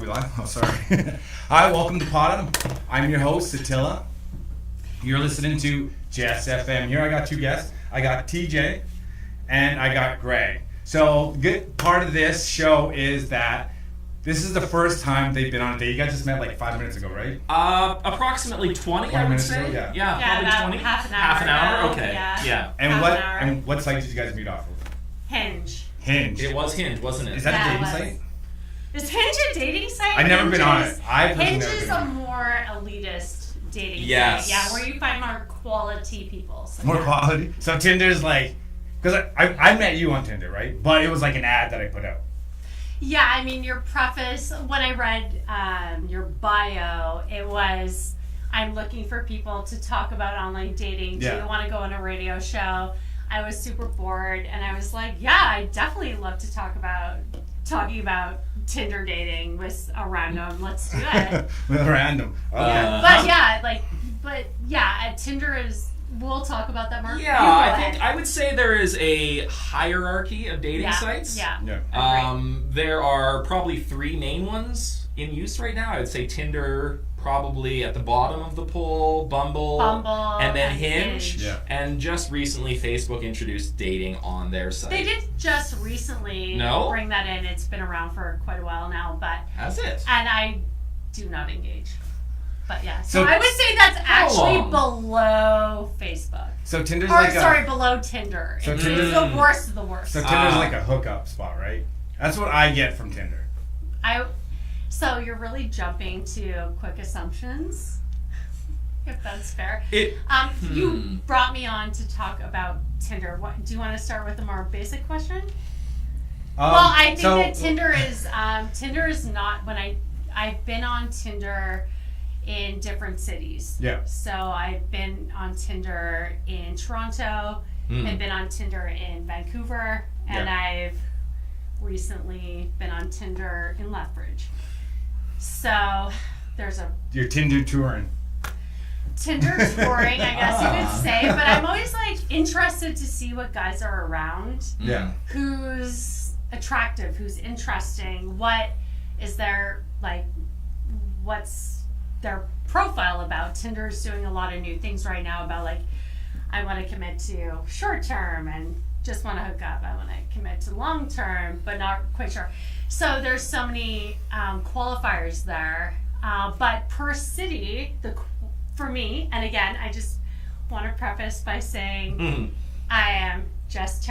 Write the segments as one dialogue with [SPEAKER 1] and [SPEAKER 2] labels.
[SPEAKER 1] we live? Oh, sorry. Hi, welcome to PODA. I'm your host, SETILA. You're listening to JessFM. Here I got two guests. I got TJ and I got Greg. So, good part of this show is that this is the first time they've been on a date. You guys just met like 5 minutes ago, right?
[SPEAKER 2] Approximately 20, I would say.
[SPEAKER 1] Ago,
[SPEAKER 2] yeah, probably 20.
[SPEAKER 3] Half an hour.
[SPEAKER 2] Half an hour?
[SPEAKER 3] Ago.
[SPEAKER 2] Okay. Yeah.
[SPEAKER 1] And what site did you guys meet off of?
[SPEAKER 3] Hinge.
[SPEAKER 2] It was Hinge, wasn't it?
[SPEAKER 1] Is that a dating site?
[SPEAKER 3] Is Hinge a dating site?
[SPEAKER 1] I've never been on it.
[SPEAKER 3] Hinge is a more elitist dating site. Yeah, where you find more quality people. So
[SPEAKER 1] more quality? So Tinder's like... Because I met you on Tinder, right? But it was like an ad that I put out.
[SPEAKER 3] Yeah, I mean, your preface, when I read your bio, it was, I'm looking for people to talk about online dating. Do you want to go on a radio show? I was super bored, and I was like, yeah, I definitely love to talking about Tinder dating with a random. Let's do it.
[SPEAKER 1] With a random.
[SPEAKER 3] But Tinder is. We'll talk about that more.
[SPEAKER 2] Yeah, I would say there is a hierarchy of dating sites.
[SPEAKER 3] Yeah.
[SPEAKER 2] There are probably three main ones in use right now. I would say Tinder probably at the bottom of the poll, Bumble and then Hinge.
[SPEAKER 1] Yeah.
[SPEAKER 2] And just recently Facebook introduced dating on their site.
[SPEAKER 3] They did just recently bring that in. It's been around for quite a while now, but
[SPEAKER 2] has it?
[SPEAKER 3] And I do not engage. But yeah, so I would say that's actually below Facebook.
[SPEAKER 1] So Tinder's
[SPEAKER 3] below Tinder.
[SPEAKER 1] So
[SPEAKER 3] it's
[SPEAKER 1] Tinder's
[SPEAKER 3] the worst of the worst.
[SPEAKER 1] So Tinder's like a hookup spot, right? That's what I get from Tinder.
[SPEAKER 3] So you're really jumping to quick assumptions, if that's fair. You brought me on to talk about Tinder. What do you want to start with a more basic question? I think that Tinder is not when I've been on Tinder in different cities.
[SPEAKER 1] Yeah.
[SPEAKER 3] So I've been on Tinder in Toronto. I've been on Tinder in Vancouver, and I've recently been on Tinder in Lethbridge. So
[SPEAKER 1] You're Tinder touring.
[SPEAKER 3] Tinder touring, I guess you could say, but I'm always like interested to see what guys are around.
[SPEAKER 1] Yeah.
[SPEAKER 3] Who's attractive, who's interesting, what's their profile about. Tinder's doing a lot of new things right now about like, I want to commit to short term and just want to hook up. I want to commit to long term, but not quite sure. So there's so many qualifiers there. But per city, for me, and again, I just want to preface by saying I am Jess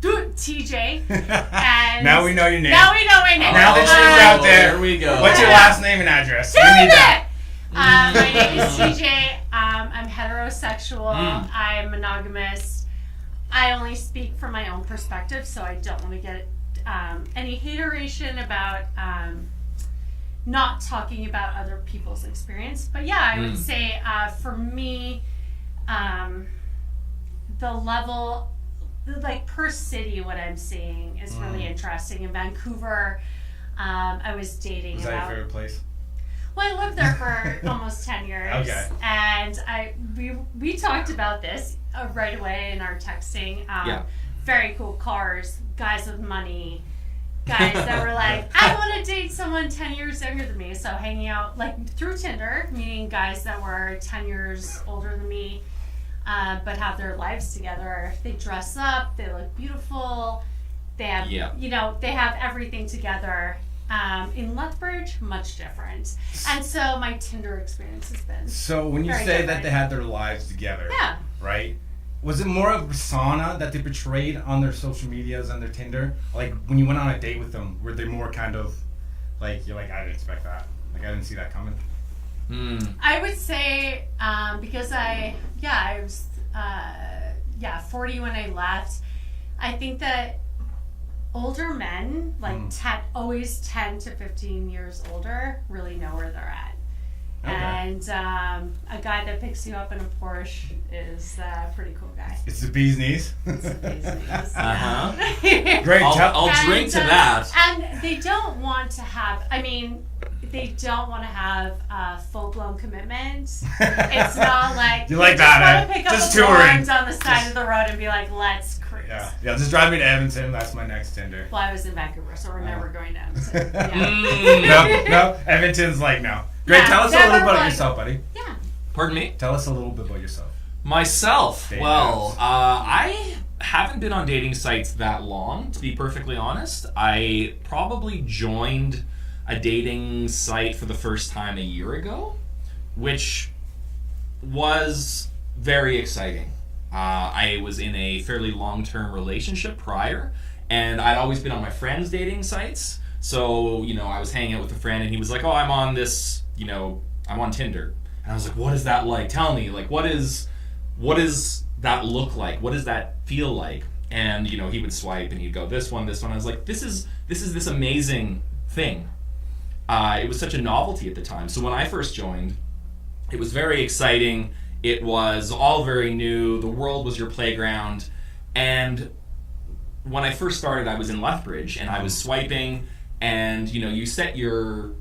[SPEAKER 3] TJ. And
[SPEAKER 1] now we know your name.
[SPEAKER 3] Now we know my name.
[SPEAKER 1] Now that you're out there,
[SPEAKER 2] here we go.
[SPEAKER 1] What's your last name and address?
[SPEAKER 3] My name is TJ. I'm heterosexual. I'm monogamous. I only speak from my own perspective, so I don't want to get any hateration about not talking about other people's experience. But yeah, I would say for me, the level, like per city, what I'm seeing is really interesting. In Vancouver, I was dating.
[SPEAKER 1] Is that your favorite place?
[SPEAKER 3] Well, I lived there for almost 10 years.
[SPEAKER 1] Okay.
[SPEAKER 3] And we talked about this right away in our texting. Very cool cars, guys with money, guys that were like, I want to date someone 10 years younger than me. So hanging out like through Tinder, meeting guys that were 10 years older than me, but have their lives together. They dress up, they look beautiful, they have, they have everything together. In Lethbridge, much different. And so my Tinder experience has been
[SPEAKER 1] So when you say
[SPEAKER 3] different.
[SPEAKER 1] that they had their lives together,
[SPEAKER 3] yeah,
[SPEAKER 1] right? Was it more of a persona that they portrayed on their social medias and their Tinder? Like when you went on a date with them, were they more kind of like, you're like, I didn't expect that. Like I didn't see that coming.
[SPEAKER 3] I would say because I was 40 when I left. I think that older men, like always 10 to 15 years older, really know where they're at. Okay. And a guy that picks you up in a Porsche is a pretty cool guy.
[SPEAKER 1] It's the bee's knees.
[SPEAKER 3] It's the bee's knees.
[SPEAKER 1] Great.
[SPEAKER 2] I'll drink to that.
[SPEAKER 3] And they don't want to have, they don't want to have a full-blown commitment. It's not like
[SPEAKER 1] you like
[SPEAKER 3] just
[SPEAKER 1] that,
[SPEAKER 3] want to pick
[SPEAKER 1] just
[SPEAKER 3] up the
[SPEAKER 1] touring
[SPEAKER 3] ones on the side of the road and be like, let's cruise.
[SPEAKER 1] Yeah, just drive me to Edmonton. That's my next Tinder.
[SPEAKER 3] Well, I was in Vancouver, so we're never going to Edmonton. Yeah.
[SPEAKER 1] No, Edmonton's like no. Great, tell us a little bit about yourself, buddy.
[SPEAKER 3] Yeah.
[SPEAKER 2] Pardon me?
[SPEAKER 1] Tell us a little bit about yourself.
[SPEAKER 2] Myself?
[SPEAKER 1] Dating
[SPEAKER 2] Well,
[SPEAKER 1] apps.
[SPEAKER 2] I haven't been on dating sites that long, to be perfectly honest. I probably joined a dating site for the first time a year ago, which was very exciting. I was in a fairly long-term relationship prior, and I'd always been on my friends' dating sites. So, I was hanging out with a friend, and he was like, oh, I'm on this, I'm on Tinder. And I was like, what is that like? Tell me, like, what does that look like? What does that feel like? And, he would swipe, and he'd go, this one. I was like, this is this amazing thing. It was such a novelty at the time. So when I first joined, it was very exciting. It was all very new. The world was your playground. And when I first started, I was in Lethbridge, and I was swiping, and, you set your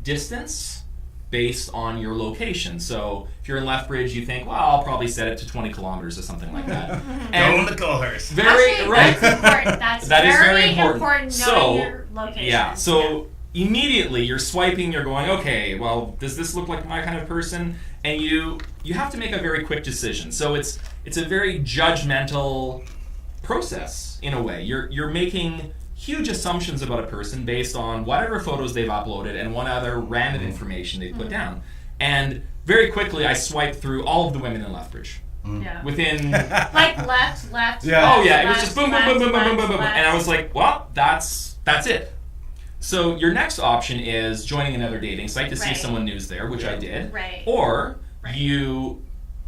[SPEAKER 2] distance based on your location. So if you're in Lethbridge, you think, well, I'll probably set it to 20 kilometers or something like that.
[SPEAKER 1] Going to Coalhurst.
[SPEAKER 2] Very
[SPEAKER 3] Actually,
[SPEAKER 2] right.
[SPEAKER 3] That's important. That's
[SPEAKER 2] That is
[SPEAKER 3] very
[SPEAKER 2] very important.
[SPEAKER 3] knowing
[SPEAKER 2] So,
[SPEAKER 3] your location.
[SPEAKER 2] Yeah. So immediately you're swiping. You're going, okay, well, does this look like my kind of person? And you have to make a very quick decision. So it's a very judgmental process in a way. You're making huge assumptions about a person based on whatever photos they've uploaded and what other random information they've put down. And very quickly, I swiped through all of the women in Lethbridge.
[SPEAKER 3] Yeah.
[SPEAKER 2] Within...
[SPEAKER 3] Like left.
[SPEAKER 1] Yeah.
[SPEAKER 2] Oh yeah, it was
[SPEAKER 3] left,
[SPEAKER 2] just boom, boom,
[SPEAKER 3] left,
[SPEAKER 2] boom, boom, boom,
[SPEAKER 3] left,
[SPEAKER 2] boom, boom, boom.
[SPEAKER 3] left.
[SPEAKER 2] And I was like, well, that's it. So your next option is joining another dating site to see if
[SPEAKER 3] Right.
[SPEAKER 2] someone new's there, which I did.
[SPEAKER 3] Right.
[SPEAKER 2] Or
[SPEAKER 3] Right.
[SPEAKER 2] you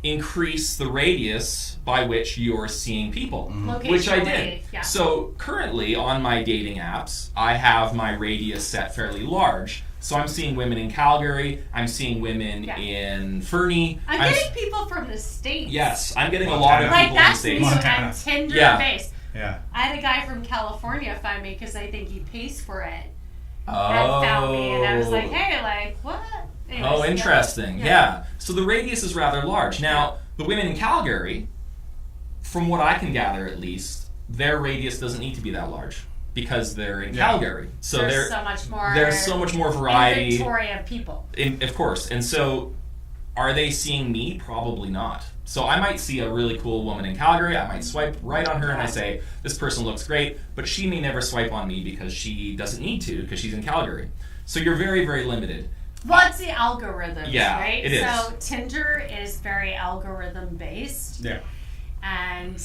[SPEAKER 2] increase the radius by which you're seeing people, which I did.
[SPEAKER 3] Yeah.
[SPEAKER 2] So currently on my dating apps, I have my radius set fairly large. So I'm seeing women in Calgary, I'm seeing women in Fernie.
[SPEAKER 3] I'm getting people from the States.
[SPEAKER 2] Yes, I'm getting a lot of
[SPEAKER 3] Like
[SPEAKER 2] people in the
[SPEAKER 3] that's new
[SPEAKER 2] States.
[SPEAKER 3] and Tinder
[SPEAKER 2] Yeah.
[SPEAKER 3] based.
[SPEAKER 1] Yeah.
[SPEAKER 3] I had a guy from California find me because I think he pays for it.
[SPEAKER 2] Oh.
[SPEAKER 3] And found me, and I was like, hey, like what? Anyways,
[SPEAKER 2] Oh, interesting. Yeah. So the radius is rather large. Now, the women in Calgary, from what I can gather at least, their radius doesn't need to be that large because they're in Calgary. So
[SPEAKER 3] there's so much more.
[SPEAKER 2] There's so much more variety.
[SPEAKER 3] Inventory of people.
[SPEAKER 2] Of course. And so, are they seeing me? Probably not. So I might see a really cool woman in Calgary. I might swipe right on her and I say, this person looks great, but she may never swipe on me because she doesn't need to because she's in Calgary. So you're very, very limited.
[SPEAKER 3] Well, it's the algorithms,
[SPEAKER 2] Yeah,
[SPEAKER 3] right?
[SPEAKER 2] it is.
[SPEAKER 3] So Tinder is very algorithm based.
[SPEAKER 1] Yeah.
[SPEAKER 3] And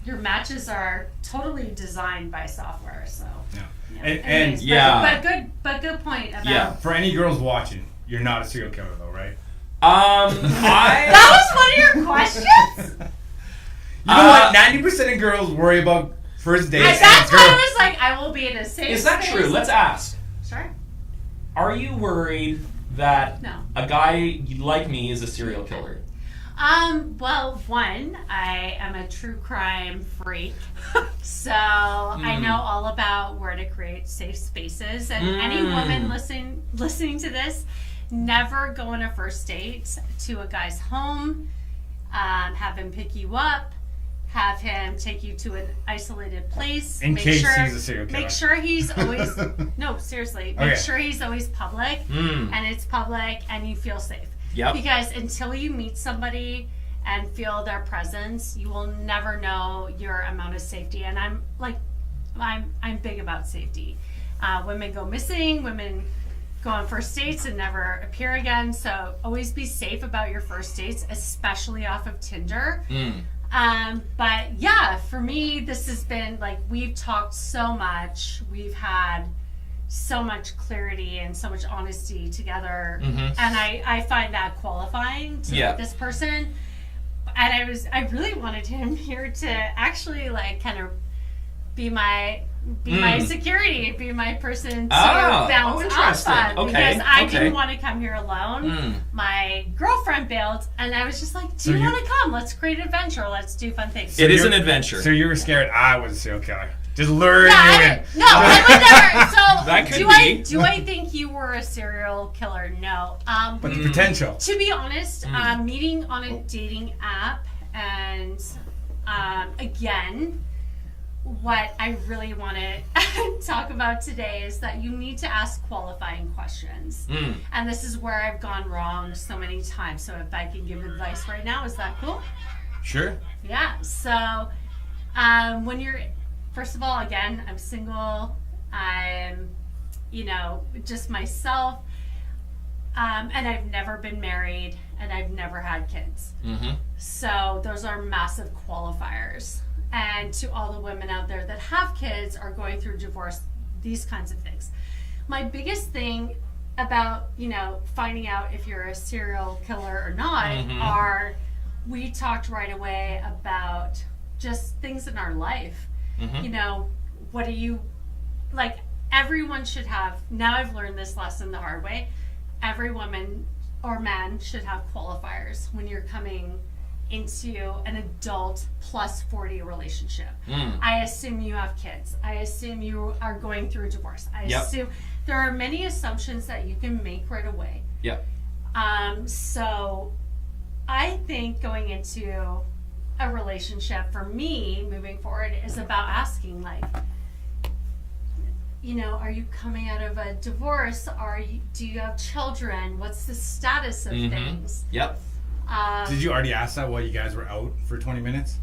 [SPEAKER 3] your matches are totally designed by software. So
[SPEAKER 1] Yeah.
[SPEAKER 3] Anyways, but good point about
[SPEAKER 1] For any girls watching, you're not a serial killer though, right?
[SPEAKER 3] That was one of your questions?
[SPEAKER 1] You know what? 90% of girls worry about first dates.
[SPEAKER 3] That's why I was like, I will be in a safe
[SPEAKER 2] Is that
[SPEAKER 3] space.
[SPEAKER 2] true? Let's ask.
[SPEAKER 3] Sure.
[SPEAKER 2] Are you worried that
[SPEAKER 3] No.
[SPEAKER 2] a guy like me is a serial killer?
[SPEAKER 3] Well, one, I am a true crime freak, so I know all about where to create safe spaces. And any woman listening to this, never go on a first date to a guy's home, have him pick you up, have him take you to an isolated place.
[SPEAKER 1] In case he's a serial killer.
[SPEAKER 3] Make sure he's always, no, seriously, make sure he's always public, and it's public, and you feel safe.
[SPEAKER 2] Yep.
[SPEAKER 3] Because until you meet somebody and feel their presence, you will never know your amount of safety. And I'm big about safety. Women go missing, women go on first dates and never appear again. So always be safe about your first dates, especially off of Tinder. But yeah, for me, this has been like, we've talked so much. We've had so much clarity and so much honesty together. And I find that qualifying to this person. And I really wanted him here to actually like kind of be my security, be my person to bounce off on. Because I didn't want to come here alone. My girlfriend bailed, and I was just like, do you want to come? Let's create an adventure. Let's do fun things.
[SPEAKER 2] It is an adventure.
[SPEAKER 1] So you were scared I was a serial killer. Just luring you in.
[SPEAKER 3] No, I would never. So
[SPEAKER 2] That could be.
[SPEAKER 3] do I think you were a serial killer? No.
[SPEAKER 1] But the potential.
[SPEAKER 3] To be honest, meeting on a dating app and again, what I really want to talk about today is that you need to ask qualifying questions. And this is where I've gone wrong so many times. So if I can give advice right now, is that cool?
[SPEAKER 1] Sure.
[SPEAKER 3] Yeah. So when you're, first of all, again, I'm single. I'm, just myself. And I've never been married and I've never had kids. So those are massive qualifiers. And to all the women out there that have kids, are going through divorce, these kinds of things. My biggest thing about, finding out if you're a serial killer or not we talked right away about just things in our life. What are you, like, everyone should have, now I've learned this lesson the hard way, every woman or man should have qualifiers when you're coming into an adult plus 40 relationship. I assume you have kids. I assume you are going through a divorce. I assume there are many assumptions that you can make right away. So I think going into a relationship for me moving forward is about asking, like, are you coming out of a divorce? Do you have children? What's the status of things?
[SPEAKER 1] Did you already ask that while you guys were out for 20 minutes?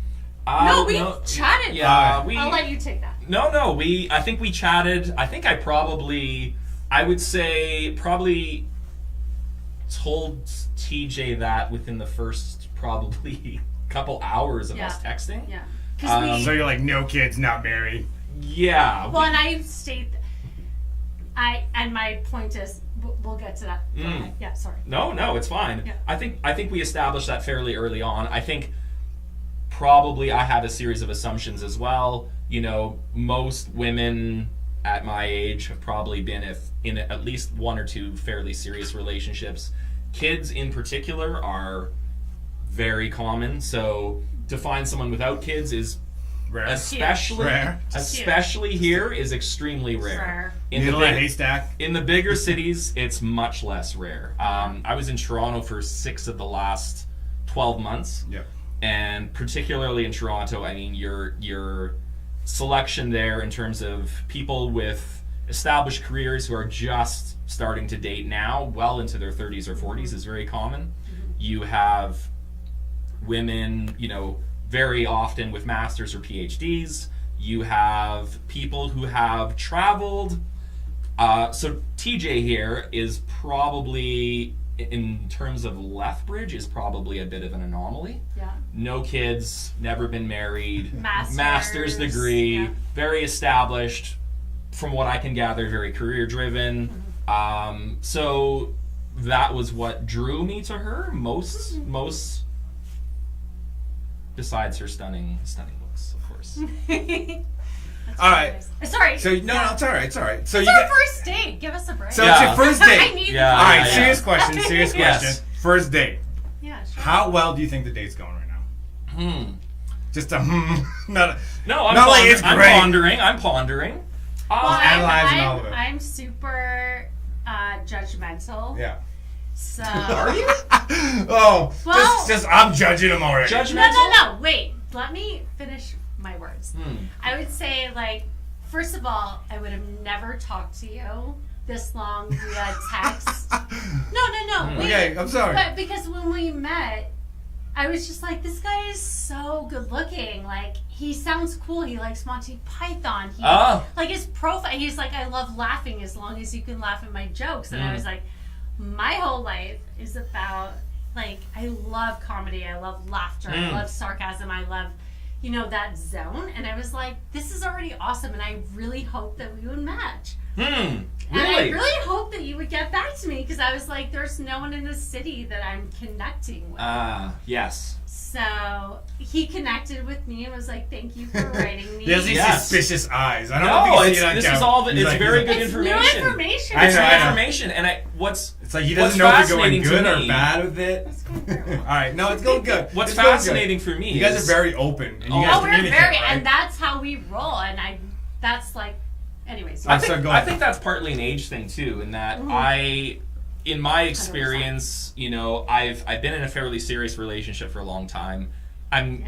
[SPEAKER 3] No, we chatted.
[SPEAKER 2] Yeah,
[SPEAKER 3] I'll let you take that.
[SPEAKER 2] No, I think we chatted. I think I would say probably told TJ that within the first probably couple hours of us texting.
[SPEAKER 3] Yeah.
[SPEAKER 1] So you're like, no kids, not married.
[SPEAKER 2] Yeah.
[SPEAKER 3] Well, and I state, and my point is, we'll get to that. Yeah, sorry.
[SPEAKER 2] No, it's fine.
[SPEAKER 3] Yeah.
[SPEAKER 2] I think we established that fairly early on. I think probably I had a series of assumptions as well. Most women at my age have probably been in at least one or two fairly serious relationships. Kids in particular are very common. So to find someone without kids is
[SPEAKER 1] Rare.
[SPEAKER 2] Especially here is extremely rare.
[SPEAKER 1] In the haystack.
[SPEAKER 2] In the bigger cities, it's much less rare. I was in Toronto for 6 of the last 12 months.
[SPEAKER 1] Yep.
[SPEAKER 2] And particularly in Toronto, I mean, your selection there in terms of people with established careers who are just starting to date now, well into their 30s or 40s, is very common. You have women, very often with masters or PhDs. You have people who have traveled. So TJ here is probably, in terms of Lethbridge, is probably a bit of an anomaly.
[SPEAKER 3] Yeah.
[SPEAKER 2] No kids, never been married,
[SPEAKER 3] master's
[SPEAKER 2] degree, very established, from what I can gather, very career driven. So that was what drew me to her most. Besides her stunning looks, of course.
[SPEAKER 1] All right.
[SPEAKER 3] Sorry.
[SPEAKER 1] So it's all right. So
[SPEAKER 3] it's our first date. Give us a break.
[SPEAKER 1] So it's your first date.
[SPEAKER 3] I need
[SPEAKER 1] all right. Serious question.
[SPEAKER 2] Yes.
[SPEAKER 1] First date.
[SPEAKER 3] Yeah. Sure.
[SPEAKER 1] How well do you think the date's going right now? Just a not.
[SPEAKER 2] No, I'm pondering. I'm pondering.
[SPEAKER 1] Analyzing all of it.
[SPEAKER 3] I'm super judgmental.
[SPEAKER 1] Yeah.
[SPEAKER 3] So.
[SPEAKER 2] Are you?
[SPEAKER 1] Oh, well, just I'm judging him already.
[SPEAKER 2] Judgmental?
[SPEAKER 3] No. Wait. Let me finish my words. I would say, like, first of all, I would have never talked to you this long via text. No. Wait.
[SPEAKER 1] Okay, I'm sorry.
[SPEAKER 3] But because when we met, I was just like, this guy is so good looking. Like, he sounds cool. He likes Monty Python. Like, his profile, he's like, I love laughing as long as you can laugh at my jokes. And I was like, my whole life is about, like, I love comedy. I love laughter. I love sarcasm. I love, that zone. And I was like, this is already awesome. And I really hope that we would match.
[SPEAKER 2] Really?
[SPEAKER 3] And I really hope that you would get back to me, because I was like, there's no one in the city that I'm connecting with.
[SPEAKER 2] Yes.
[SPEAKER 3] So he connected with me and was like, thank you for writing me.
[SPEAKER 1] He has these suspicious eyes. I don't
[SPEAKER 2] know
[SPEAKER 1] if
[SPEAKER 2] if
[SPEAKER 1] you see
[SPEAKER 2] this is all. It's like, very good
[SPEAKER 3] it's
[SPEAKER 2] information.
[SPEAKER 3] New information.
[SPEAKER 2] It's
[SPEAKER 1] I
[SPEAKER 2] new
[SPEAKER 1] know.
[SPEAKER 2] information, and
[SPEAKER 1] it's like he doesn't know if you're going good or bad with it.
[SPEAKER 3] It's going very well.
[SPEAKER 1] All right, no, it's going good.
[SPEAKER 2] What's
[SPEAKER 1] it's going
[SPEAKER 2] fascinating
[SPEAKER 1] good.
[SPEAKER 2] for me?
[SPEAKER 1] You guys are very open, and you guys
[SPEAKER 3] we're
[SPEAKER 1] communicate,
[SPEAKER 3] very,
[SPEAKER 1] right?
[SPEAKER 3] and that's how we roll. And that's like, anyways.
[SPEAKER 2] I think that's partly an age thing too, in that in my experience, 100%. You know, I've been in a fairly serious relationship for a long time. I'm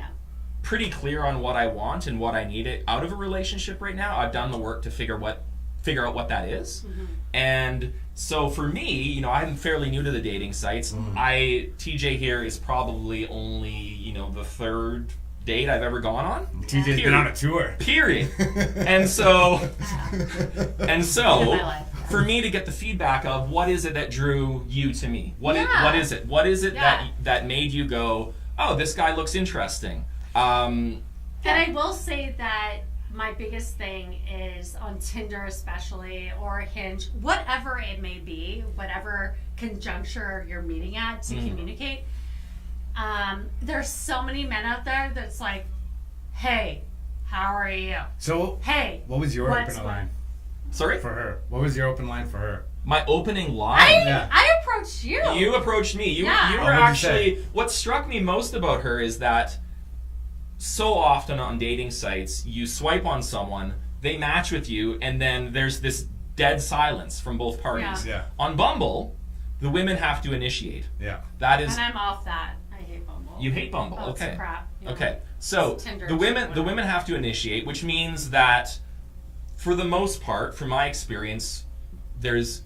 [SPEAKER 2] pretty clear on what I want and what I need out of a relationship right now. I've done the work to figure out what that is. Mm-hmm. And so for me, you know, I'm fairly new to the dating sites. TJ here is probably only, you know, the third date I've ever gone on.
[SPEAKER 1] TJ's been on a tour. Period.
[SPEAKER 2] And so for me to get the feedback of what is it that drew you to me? What is it that made you go, oh, this guy looks interesting?
[SPEAKER 3] And I will say that my biggest thing is on Tinder especially, or Hinge, whatever it may be, whatever conjuncture you're meeting at to communicate. There's so many men out there that's like, hey, how are you?
[SPEAKER 1] So,
[SPEAKER 3] hey,
[SPEAKER 1] what was your opening line?
[SPEAKER 2] Sorry?
[SPEAKER 1] For her. What was your open line for her?
[SPEAKER 2] My opening line?
[SPEAKER 3] I approached you.
[SPEAKER 2] You approached me. You were actually, what struck me most about her is that so often on dating sites, you swipe on someone, they match with you, and then there's this dead silence from both parties.
[SPEAKER 1] Yeah.
[SPEAKER 2] On Bumble, the women have to initiate.
[SPEAKER 1] Yeah.
[SPEAKER 2] That is.
[SPEAKER 3] And I'm off that. I hate Bumble.
[SPEAKER 2] You hate Bumble.
[SPEAKER 3] Oh,
[SPEAKER 2] okay.
[SPEAKER 3] It's crap. You know?
[SPEAKER 2] Okay. So the women have to initiate, which means that for the most part, from my experience, there's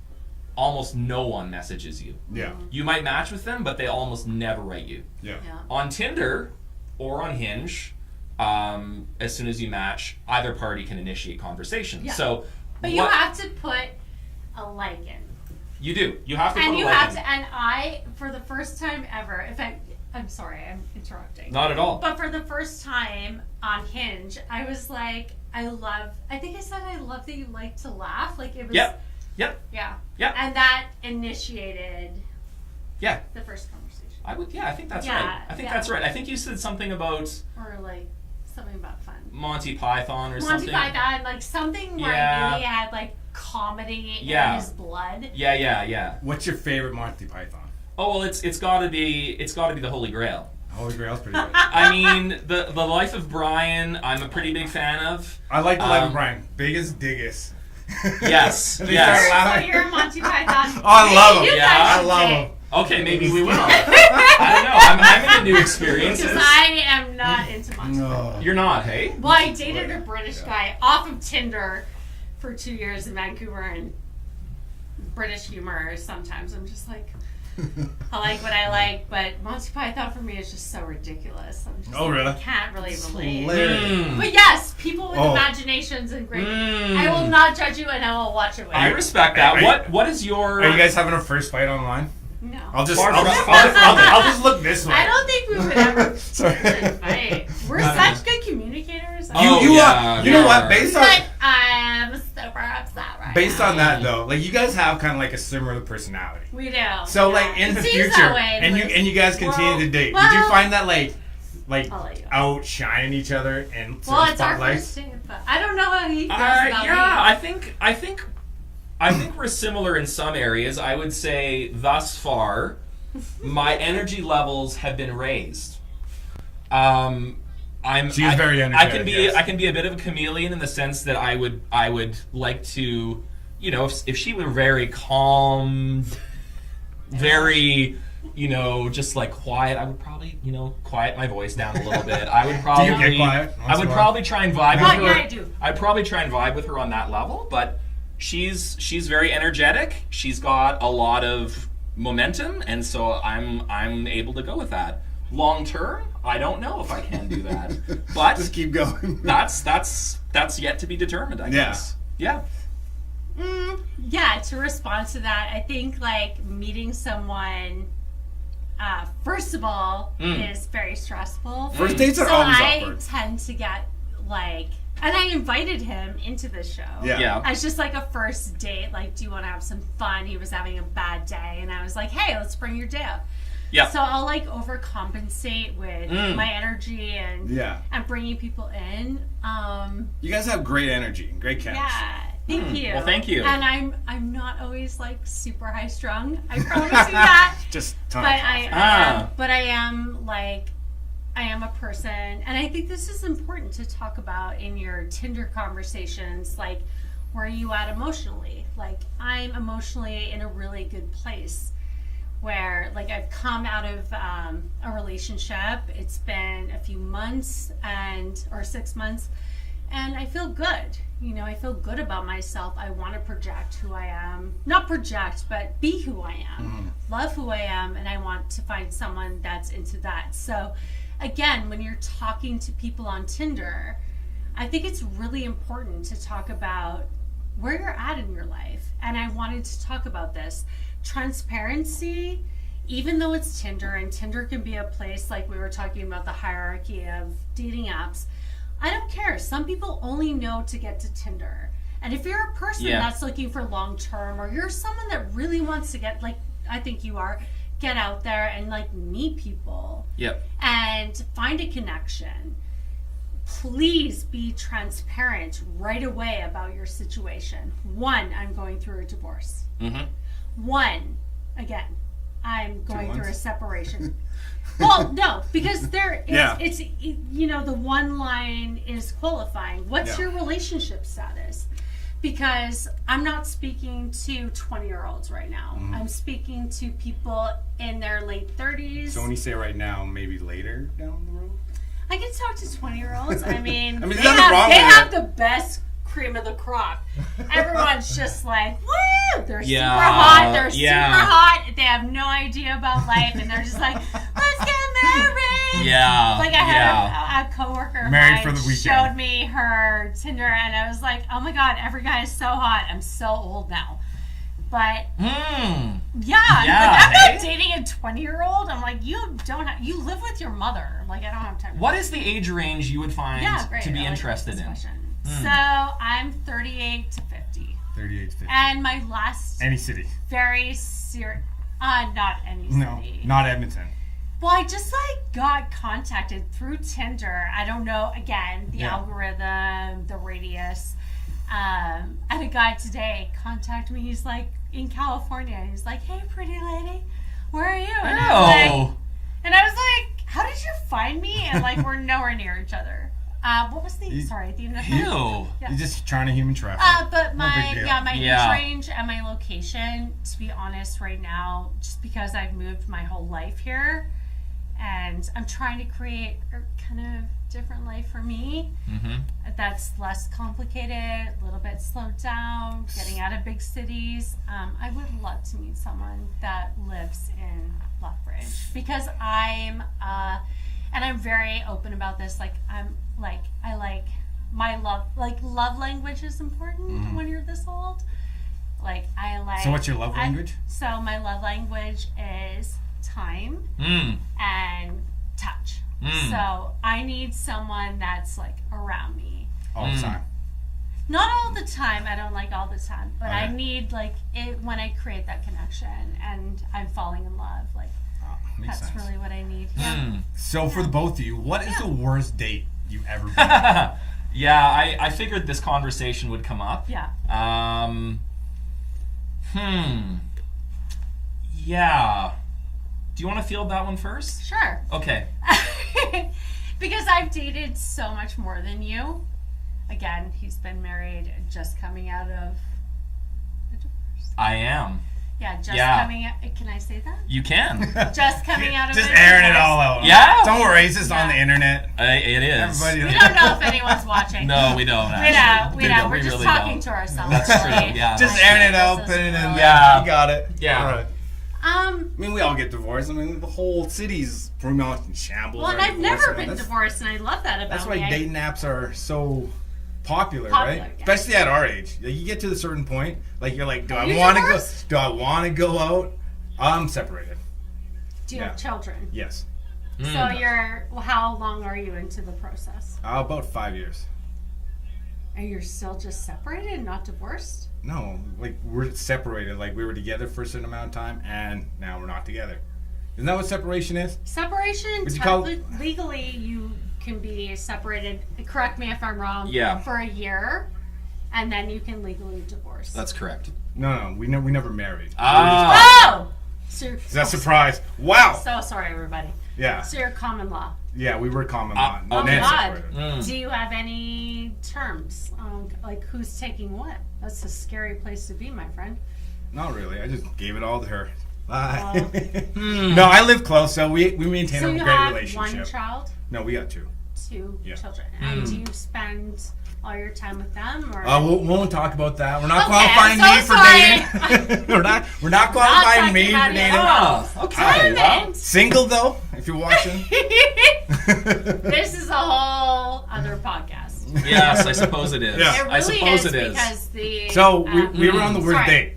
[SPEAKER 2] almost no one messages you.
[SPEAKER 1] Yeah.
[SPEAKER 2] You might match with them, but they almost never write you.
[SPEAKER 1] Yeah.
[SPEAKER 2] On Tinder or on Hinge, as soon as you match, either party can initiate conversation.
[SPEAKER 3] Yeah.
[SPEAKER 2] So,
[SPEAKER 3] but you have to put a like in.
[SPEAKER 2] You do. You have to put a like in.
[SPEAKER 3] And I, for the first time ever, I'm sorry, I'm interrupting.
[SPEAKER 2] Not at all.
[SPEAKER 3] But for the first time on Hinge, I was like, I think I said I love that you like to laugh. Like it was.
[SPEAKER 2] Yep.
[SPEAKER 3] Yeah. And that initiated.
[SPEAKER 2] Yeah.
[SPEAKER 3] The first conversation.
[SPEAKER 2] I think that's right. I think that's right. I think you said something about.
[SPEAKER 3] Or like something about fun.
[SPEAKER 2] Monty Python or something.
[SPEAKER 3] Monty Python, like something where I really had like comedy in his blood.
[SPEAKER 2] Yeah.
[SPEAKER 1] What's your favorite Monty Python?
[SPEAKER 2] Oh well, it's got to be the Holy Grail.
[SPEAKER 1] Holy Grail's pretty good.
[SPEAKER 2] I mean, the Life of Brian, I'm a pretty big fan of.
[SPEAKER 1] I like the Life of Brian. Biggest, diggest.
[SPEAKER 2] Yes.
[SPEAKER 3] So you're a Monty Python.
[SPEAKER 1] Oh, I love him.
[SPEAKER 2] I
[SPEAKER 1] love him.
[SPEAKER 2] Okay, maybe we will. I don't know. I'm into new experiences.
[SPEAKER 3] Because I am not into Monty Python.
[SPEAKER 2] You're not, hey?
[SPEAKER 3] Well, I dated a British guy off of Tinder for 2 years in Vancouver, and British humor sometimes I'm just like, I like what I like, but Monty Python for me is just so ridiculous. I'm just
[SPEAKER 1] really?
[SPEAKER 3] I can't really relate.
[SPEAKER 1] But
[SPEAKER 3] yes, people with imaginations and great. I will not judge you, and I will watch it with you.
[SPEAKER 2] I respect that. What is your?
[SPEAKER 1] Are you guys having a first fight online?
[SPEAKER 3] No.
[SPEAKER 1] I'll just look this way.
[SPEAKER 3] I don't think we would ever fight. We're such good communicators.
[SPEAKER 1] You know what? Based on
[SPEAKER 3] I'm super upset right
[SPEAKER 1] based
[SPEAKER 3] now.
[SPEAKER 1] on that though, like you guys have kind of like a similar personality.
[SPEAKER 3] We do.
[SPEAKER 1] So like in the future, and you guys continue to date. Did you find that like outshining each other in
[SPEAKER 3] well, it's our first date, but I don't know how he feels about me.
[SPEAKER 2] I think we're similar in some areas. I would say thus far, my energy levels have been raised.
[SPEAKER 1] She's very energetic.
[SPEAKER 2] I can be a bit of a chameleon in the sense that I would like to, you know, if she were very calm, very, you know, just like quiet, I would probably, you know, quiet my voice down a little bit. I would probably
[SPEAKER 1] Do you get quiet?
[SPEAKER 2] I would probably try and vibe with her.
[SPEAKER 3] Yeah, I do.
[SPEAKER 2] I'd probably try and vibe with her on that level, but she's very energetic. She's got a lot of momentum, and so I'm able to go with that. Long term, I don't know if I can do that, but
[SPEAKER 1] just keep going.
[SPEAKER 2] that's yet to be determined, I guess. Yeah.
[SPEAKER 3] Yeah. To respond to that, I think like meeting someone, first of all, is very stressful.
[SPEAKER 1] First dates are always awkward.
[SPEAKER 3] So I tend to get like. And I invited him into the show.
[SPEAKER 2] Yeah.
[SPEAKER 3] As just like a first date. Like, do you want to have some fun? He was having a bad day. And I was like, hey, let's bring your day up.
[SPEAKER 2] Yeah.
[SPEAKER 3] So I'll like overcompensate with my energy and bringing people in.
[SPEAKER 1] You guys have great energy, great chemistry.
[SPEAKER 3] Yeah. Thank you.
[SPEAKER 2] Well, thank you.
[SPEAKER 3] And I'm not always like super high strung. I promise you that.
[SPEAKER 1] Just
[SPEAKER 3] but I am like, I am a person, and I think this is important to talk about in your Tinder conversations, like, where are you at emotionally? Like, I'm emotionally in a really good place where, like, I've come out of a relationship. It's been a few months or 6 months, and I feel good. You know, I feel good about myself. I want to project who I am. Not project, but be who I am. Love who I am, and I want to find someone that's into that. So, again, when you're talking to people on Tinder, I think it's really important to talk about where you're at in your life. And I wanted to talk about this. Transparency, even though it's Tinder, and Tinder can be a place, like we were talking about the hierarchy of dating apps, I don't care. Some people only know to get to Tinder. And if you're a person that's looking for long term, or you're someone that really wants to get, like I think you are, get out there and like meet people. And find a connection. Please be transparent right away about your situation. 1, I'm going through a divorce. 1, again, I'm going through a separation. Well, no, because there is, it's, you know, the one line is qualifying. What's your relationship status? Because I'm not speaking to 20-year-olds right now. I'm speaking to people in their late 30s.
[SPEAKER 1] So when you say right now, maybe later down the road?
[SPEAKER 3] I can talk to 20-year-olds. I mean,
[SPEAKER 1] there's
[SPEAKER 3] they
[SPEAKER 1] nothing wrong with
[SPEAKER 3] have
[SPEAKER 1] it.
[SPEAKER 3] the best cream of the crop. Everyone's just like, woo! They're super hot. They're super hot. They have no idea about life, and they're just like, let's get married. Like I had a coworker of
[SPEAKER 1] Married
[SPEAKER 3] mine
[SPEAKER 1] for the weekend.
[SPEAKER 3] showed me her Tinder, and I was like, oh my god, every guy is so hot. I'm so old now. But I'm not dating a 20-year-old. I'm like, you live with your mother. Like, I don't have time.
[SPEAKER 2] What is the age range you would find to be interested in?
[SPEAKER 3] So I'm 38 to 50.
[SPEAKER 1] 38 to 50.
[SPEAKER 3] And my last
[SPEAKER 1] Any city.
[SPEAKER 3] very serious, not any city.
[SPEAKER 1] No, not Edmonton.
[SPEAKER 3] Well, I just like got contacted through Tinder. I don't know, again, the algorithm, the radius. And a guy today contacted me. He's like in California. He's like, hey, pretty lady, where are you? And I was like, how did you find me? And like, we're nowhere near each other. What was the initial?
[SPEAKER 2] Ew.
[SPEAKER 1] You're just trying to human traffic.
[SPEAKER 3] But my age
[SPEAKER 2] Yeah.
[SPEAKER 3] range and my location, to be honest, right now, just because I've moved my whole life here, and I'm trying to create a kind of different life for me. That's less complicated, a little bit slowed down, getting out of big cities. I would love to meet someone that lives in Lethbridge, because I'm very open about this. Like, I like my love language is important when you're this old. Like, I like.
[SPEAKER 1] So what's your love language?
[SPEAKER 3] So my love language is time and touch. So I need someone that's like around me
[SPEAKER 1] All the time.
[SPEAKER 3] Not all the time. I don't like all the time, but I need like it when I create that connection and I'm falling in love. Like that's
[SPEAKER 1] sense.
[SPEAKER 3] really what I need.
[SPEAKER 1] So for the both of you, what is the worst date you've ever been on?
[SPEAKER 2] I figured this conversation would come up. Do you want to field that one first?
[SPEAKER 3] Sure.
[SPEAKER 2] Okay.
[SPEAKER 3] Because I've dated so much more than you. Again, he's been married, just coming out of a divorce.
[SPEAKER 2] I am.
[SPEAKER 3] Coming out. Can I say that?
[SPEAKER 2] You can.
[SPEAKER 3] Just coming out of
[SPEAKER 1] Just
[SPEAKER 3] a
[SPEAKER 1] airing it
[SPEAKER 3] divorce.
[SPEAKER 1] all out.
[SPEAKER 2] Yeah.
[SPEAKER 1] Don't worry, it's just on the internet.
[SPEAKER 2] It is.
[SPEAKER 1] Everybody.
[SPEAKER 3] We don't know if anyone's watching.
[SPEAKER 2] No, we don't.
[SPEAKER 3] We know. We're just
[SPEAKER 2] really
[SPEAKER 3] talking
[SPEAKER 2] don't.
[SPEAKER 3] to ourselves.
[SPEAKER 2] That's true.
[SPEAKER 3] Really.
[SPEAKER 2] Yeah.
[SPEAKER 1] Just
[SPEAKER 2] that's
[SPEAKER 1] airing
[SPEAKER 2] true.
[SPEAKER 1] it out, putting it in.
[SPEAKER 2] Yeah.
[SPEAKER 1] You got it.
[SPEAKER 2] Yeah.
[SPEAKER 1] All right. I mean, we all get divorced. I mean, the whole city's pretty much in shambles.
[SPEAKER 3] Well, and
[SPEAKER 1] right?
[SPEAKER 3] I've never been
[SPEAKER 1] That's-
[SPEAKER 3] divorced, and I love that about
[SPEAKER 1] That's
[SPEAKER 3] me.
[SPEAKER 1] why dating apps are so popular, right?
[SPEAKER 3] Yeah.
[SPEAKER 1] Especially at our age. Like, you get to a certain point, like you're like, do I
[SPEAKER 3] you
[SPEAKER 1] want to go?
[SPEAKER 3] divorced?
[SPEAKER 1] Do I want to go out? I'm separated.
[SPEAKER 3] Do you have children?
[SPEAKER 1] Yes.
[SPEAKER 3] So how long are you into the process?
[SPEAKER 1] About 5 years.
[SPEAKER 3] And you're still just separated, not divorced?
[SPEAKER 1] No, like we're separated. Like we were together for a certain amount of time, and now we're not together. Isn't that what separation is?
[SPEAKER 3] Separation,
[SPEAKER 1] Would you call-
[SPEAKER 3] legally, you can be separated. Correct me if I'm wrong.
[SPEAKER 2] Yeah.
[SPEAKER 3] For a year, and then you can legally divorce.
[SPEAKER 2] That's correct.
[SPEAKER 1] No, we never married.
[SPEAKER 3] Oh.
[SPEAKER 1] Is that a surprise? Wow.
[SPEAKER 3] So sorry, everybody.
[SPEAKER 1] Yeah.
[SPEAKER 3] So you're common law.
[SPEAKER 1] Yeah, we were common law.
[SPEAKER 3] Oh
[SPEAKER 1] Nancy
[SPEAKER 3] God.
[SPEAKER 1] Porter.
[SPEAKER 3] Do you have any terms? Like who's taking what? That's a scary place to be, my friend.
[SPEAKER 1] Not really. I just gave it all to her. Bye.
[SPEAKER 3] Well.
[SPEAKER 1] No, I live close, so we maintain
[SPEAKER 3] So
[SPEAKER 1] a
[SPEAKER 3] you
[SPEAKER 1] great
[SPEAKER 3] have
[SPEAKER 1] relationship.
[SPEAKER 3] one child,
[SPEAKER 1] No, we got 2.
[SPEAKER 3] 2
[SPEAKER 1] Yeah.
[SPEAKER 3] children, and do you spend all your time with them, or?
[SPEAKER 1] We won't talk about that. We're not
[SPEAKER 3] Okay,
[SPEAKER 1] qualifying
[SPEAKER 3] I'm
[SPEAKER 1] me
[SPEAKER 3] so
[SPEAKER 1] for
[SPEAKER 3] sorry.
[SPEAKER 1] dating. we're not qualifying
[SPEAKER 3] talking
[SPEAKER 1] me for
[SPEAKER 3] about it.
[SPEAKER 1] dating.
[SPEAKER 2] Oh, okay. Well,
[SPEAKER 1] Single though, if you're watching.
[SPEAKER 3] This is a whole other podcast.
[SPEAKER 2] yes, I suppose it is.
[SPEAKER 1] Yeah.
[SPEAKER 3] It really
[SPEAKER 2] I suppose
[SPEAKER 3] is
[SPEAKER 2] it is.
[SPEAKER 3] because the.
[SPEAKER 1] So we were on the worst
[SPEAKER 3] sorry.
[SPEAKER 1] date.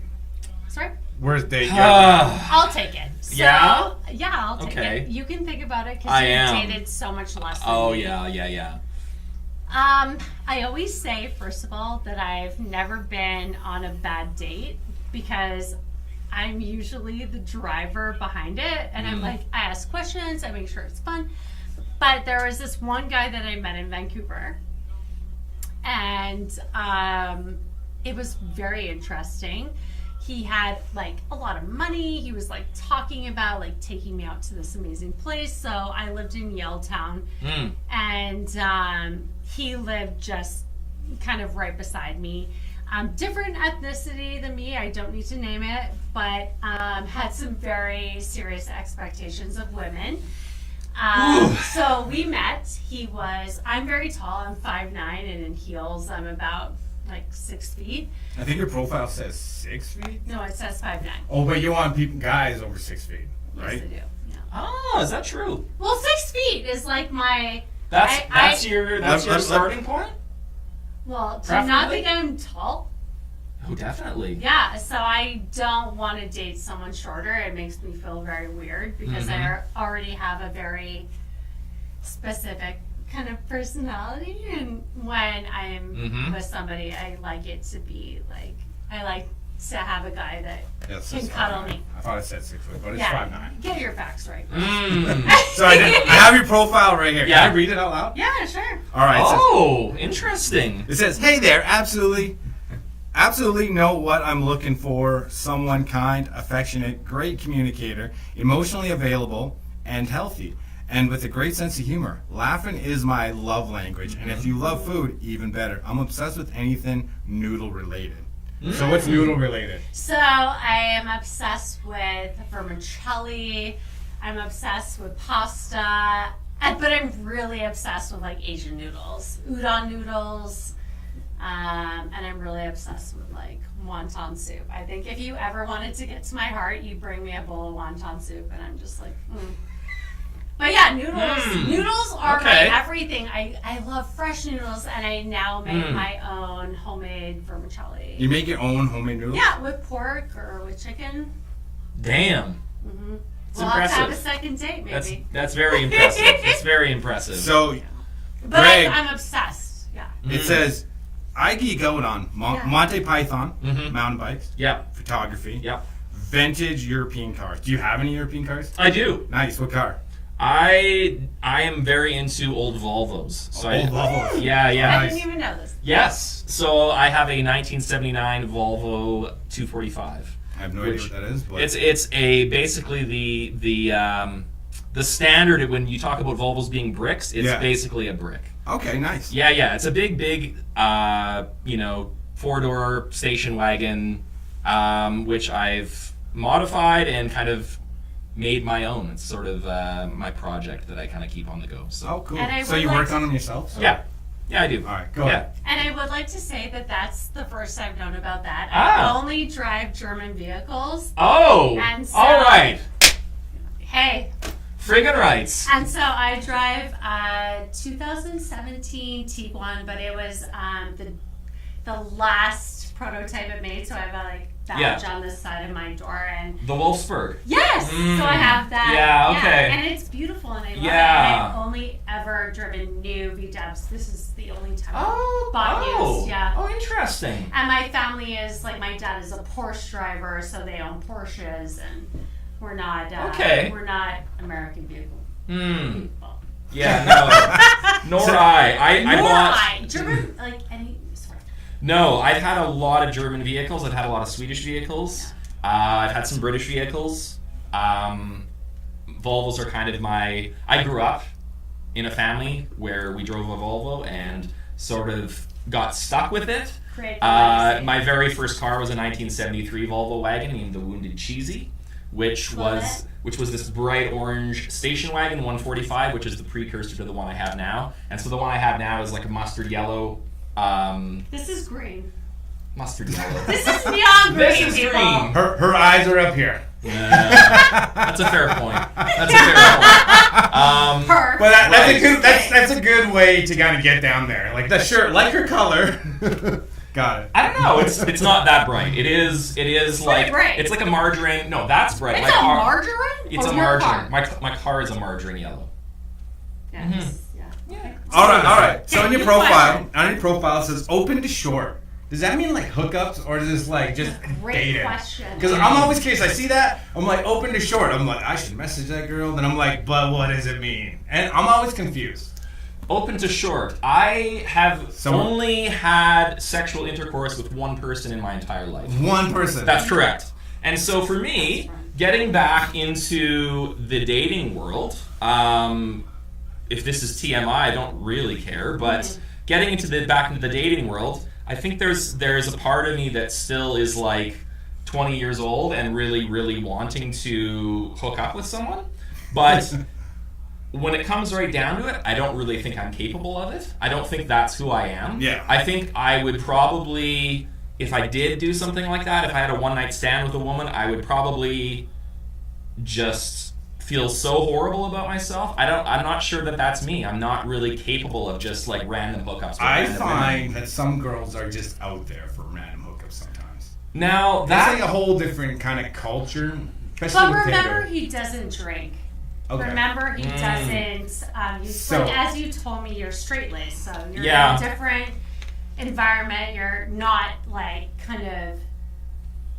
[SPEAKER 3] Sorry.
[SPEAKER 1] Worst date.
[SPEAKER 3] I'll take it. So,
[SPEAKER 2] Yeah?
[SPEAKER 3] Yeah, I'll take
[SPEAKER 2] Okay.
[SPEAKER 3] it. You can think about it because
[SPEAKER 2] I
[SPEAKER 3] you
[SPEAKER 2] am.
[SPEAKER 3] dated so much less than
[SPEAKER 2] Oh,
[SPEAKER 3] me.
[SPEAKER 2] yeah.
[SPEAKER 3] I always say, first of all, that I've never been on a bad date because I'm usually the driver behind it. And I'm like, I ask questions, I make sure it's fun. But there was this one guy that I met in Vancouver. And it was very interesting. He had like a lot of money. He was like talking about like taking me out to this amazing place. So I lived in Yaletown, and he lived just kind of right beside me. Different ethnicity than me. I don't need to name it, but had some very serious expectations of women. So we met. I'm very tall. I'm 5'9", and in heels I'm about like 6 feet.
[SPEAKER 1] I think your profile says 6 feet.
[SPEAKER 3] No, it says 5'9".
[SPEAKER 1] Oh, but you want guys over 6 feet, right?
[SPEAKER 3] Yes, I do. Yeah.
[SPEAKER 2] Oh, is that true?
[SPEAKER 3] Well, 6 feet is like my.
[SPEAKER 2] That's your
[SPEAKER 1] let-
[SPEAKER 2] starting point?
[SPEAKER 3] Well, do you not
[SPEAKER 2] Preferably?
[SPEAKER 3] think I'm tall?
[SPEAKER 2] Oh, definitely.
[SPEAKER 3] Yeah, so I don't want to date someone shorter. It makes me feel very weird because I already have a very specific kind of personality, and when I'm with somebody, I like it to be like, I like to have a guy that can cuddle me.
[SPEAKER 1] I thought it said 6 foot, but it's
[SPEAKER 3] Yeah,
[SPEAKER 1] 5'9".
[SPEAKER 3] get your facts right.
[SPEAKER 1] So I have your profile right here.
[SPEAKER 2] Yeah.
[SPEAKER 1] Can I read it out loud?
[SPEAKER 3] Yeah, sure.
[SPEAKER 1] All right.
[SPEAKER 2] Oh, interesting.
[SPEAKER 1] It says, "Hey there, absolutely know what I'm looking for. Someone kind, affectionate, great communicator, emotionally available, and healthy. And with a great sense of humor. Laughing is my love language. And if you love food, even better. I'm obsessed with anything noodle related." So what's noodle related?
[SPEAKER 3] So I am obsessed with vermicelli. I'm obsessed with pasta. But I'm really obsessed with like Asian noodles, udon noodles. And I'm really obsessed with like wonton soup. I think if you ever wanted to get to my heart, you bring me a bowl of wonton soup, and I'm just like, But yeah, noodles. Noodles are
[SPEAKER 2] Okay.
[SPEAKER 3] my everything. I love fresh noodles, and I now make my own homemade vermicelli.
[SPEAKER 1] You make your own homemade noodles?
[SPEAKER 3] Yeah, with pork or with chicken.
[SPEAKER 2] Damn. It's
[SPEAKER 3] We'll have to have a
[SPEAKER 2] impressive.
[SPEAKER 3] second date, maybe.
[SPEAKER 2] That's very impressive. It's very impressive.
[SPEAKER 1] So
[SPEAKER 3] But
[SPEAKER 1] Greg.
[SPEAKER 3] I'm obsessed. Yeah.
[SPEAKER 1] it says, "I geek out on Monte Python, mountain bikes,
[SPEAKER 2] yeah.
[SPEAKER 1] photography,
[SPEAKER 2] Yeah.
[SPEAKER 1] vintage European cars." Do you have any European cars?
[SPEAKER 2] I do.
[SPEAKER 1] Nice. What car?
[SPEAKER 2] I am very into old Volvos. So
[SPEAKER 1] Old Volvos.
[SPEAKER 2] Yeah.
[SPEAKER 3] I
[SPEAKER 1] Nice.
[SPEAKER 3] didn't even know this.
[SPEAKER 2] Yes. So I have a 1979 Volvo 245.
[SPEAKER 1] I have no idea what that is. But
[SPEAKER 2] It's a basically the standard when you talk about Volvos being bricks. It's basically a brick.
[SPEAKER 1] okay, nice.
[SPEAKER 2] Yeah. It's a big 4-door station wagon, which I've modified and kind of made my own. It's sort of my project that I kind of keep on the go. So
[SPEAKER 1] Oh, cool.
[SPEAKER 3] And I
[SPEAKER 1] So
[SPEAKER 3] would
[SPEAKER 1] you
[SPEAKER 3] like
[SPEAKER 1] worked
[SPEAKER 3] to-
[SPEAKER 1] on them yourself? So-
[SPEAKER 2] yeah, I do.
[SPEAKER 1] All right, go ahead.
[SPEAKER 3] And I would like to say that that's the first I've known about that.
[SPEAKER 2] Ah.
[SPEAKER 3] I only drive German vehicles.
[SPEAKER 2] Oh,
[SPEAKER 3] And so-
[SPEAKER 2] all right.
[SPEAKER 3] Hey.
[SPEAKER 2] Friggin' rights.
[SPEAKER 3] And so I drive a 2017 Tiguan, but it was the last prototype it made. So I have a like badge on the side of my door, and
[SPEAKER 2] The Wolfsburg.
[SPEAKER 3] yes, so I have that.
[SPEAKER 2] Yeah, okay.
[SPEAKER 3] and it's beautiful, and I love it.
[SPEAKER 2] Yeah.
[SPEAKER 3] And I've only ever driven new VWs. This is the only time
[SPEAKER 2] Oh,
[SPEAKER 3] I've bought used. Yeah.
[SPEAKER 2] Oh, interesting.
[SPEAKER 3] And my family is like, my dad is a Porsche driver, so they own Porsches, and we're not we're not American vehicle people.
[SPEAKER 2] Yeah, no. Nor I. I bought.
[SPEAKER 3] German, like any sorry.
[SPEAKER 2] No, I've had a lot of German vehicles. I've had a lot of Swedish vehicles. I've had some British vehicles. Volvos are kind of I grew up in a family where we drove a Volvo and sort of got stuck with it. My very first car was a 1973 Volvo wagon named the Wounded Cheesy, which was this bright orange station wagon 145, which is the precursor to the one I have now. And so the one I have now is like a mustard yellow.
[SPEAKER 3] This is green.
[SPEAKER 2] Mustard yellow.
[SPEAKER 3] This is neon green.
[SPEAKER 2] This is
[SPEAKER 3] people.
[SPEAKER 2] green.
[SPEAKER 1] Her eyes are up here.
[SPEAKER 2] That's a fair point.
[SPEAKER 1] But that's a good way to kind of get down there. Like that shirt, like her color. Got it.
[SPEAKER 2] I don't know. It's not that bright. It is like
[SPEAKER 3] bright.
[SPEAKER 2] it's like a margarine. No, that's bright.
[SPEAKER 3] It's margarine.
[SPEAKER 2] It's a margarine. My car is a margarine yellow.
[SPEAKER 3] Yes.
[SPEAKER 2] Yeah.
[SPEAKER 1] All right. So on your profile it says open to short. Does that mean like hookups or is this like just
[SPEAKER 3] Great
[SPEAKER 1] dating?
[SPEAKER 3] question.
[SPEAKER 1] Because I'm always curious. I see that. I'm like open to short. I'm like I should message that girl. Then I'm like, but what does it mean? And I'm always confused.
[SPEAKER 2] Open to short. I have only had sexual intercourse with one person in my entire life.
[SPEAKER 1] One person.
[SPEAKER 2] That's correct. And so for me, getting back into the dating world, if this is TMI, I don't really care, but getting back into the dating world, I think there's a part of me that still is like 20 years old and really, really wanting to hook up with someone. But when it comes right down to it, I don't really think I'm capable of it. I don't think that's who I am.
[SPEAKER 1] Yeah.
[SPEAKER 2] I think I would probably, if I did do something like that, if I had a one-night stand with a woman, I would probably just feel so horrible about myself. I'm not sure that that's me. I'm not really capable of just like random hookups.
[SPEAKER 1] I find that some girls are just out there for random hookups sometimes.
[SPEAKER 2] Now
[SPEAKER 1] that's like a whole different kind of culture.
[SPEAKER 3] But remember, he doesn't drink.
[SPEAKER 1] Okay.
[SPEAKER 3] Remember, he doesn't. Like as you told me, you're straight-laced, so you're in a different environment. You're not like kind of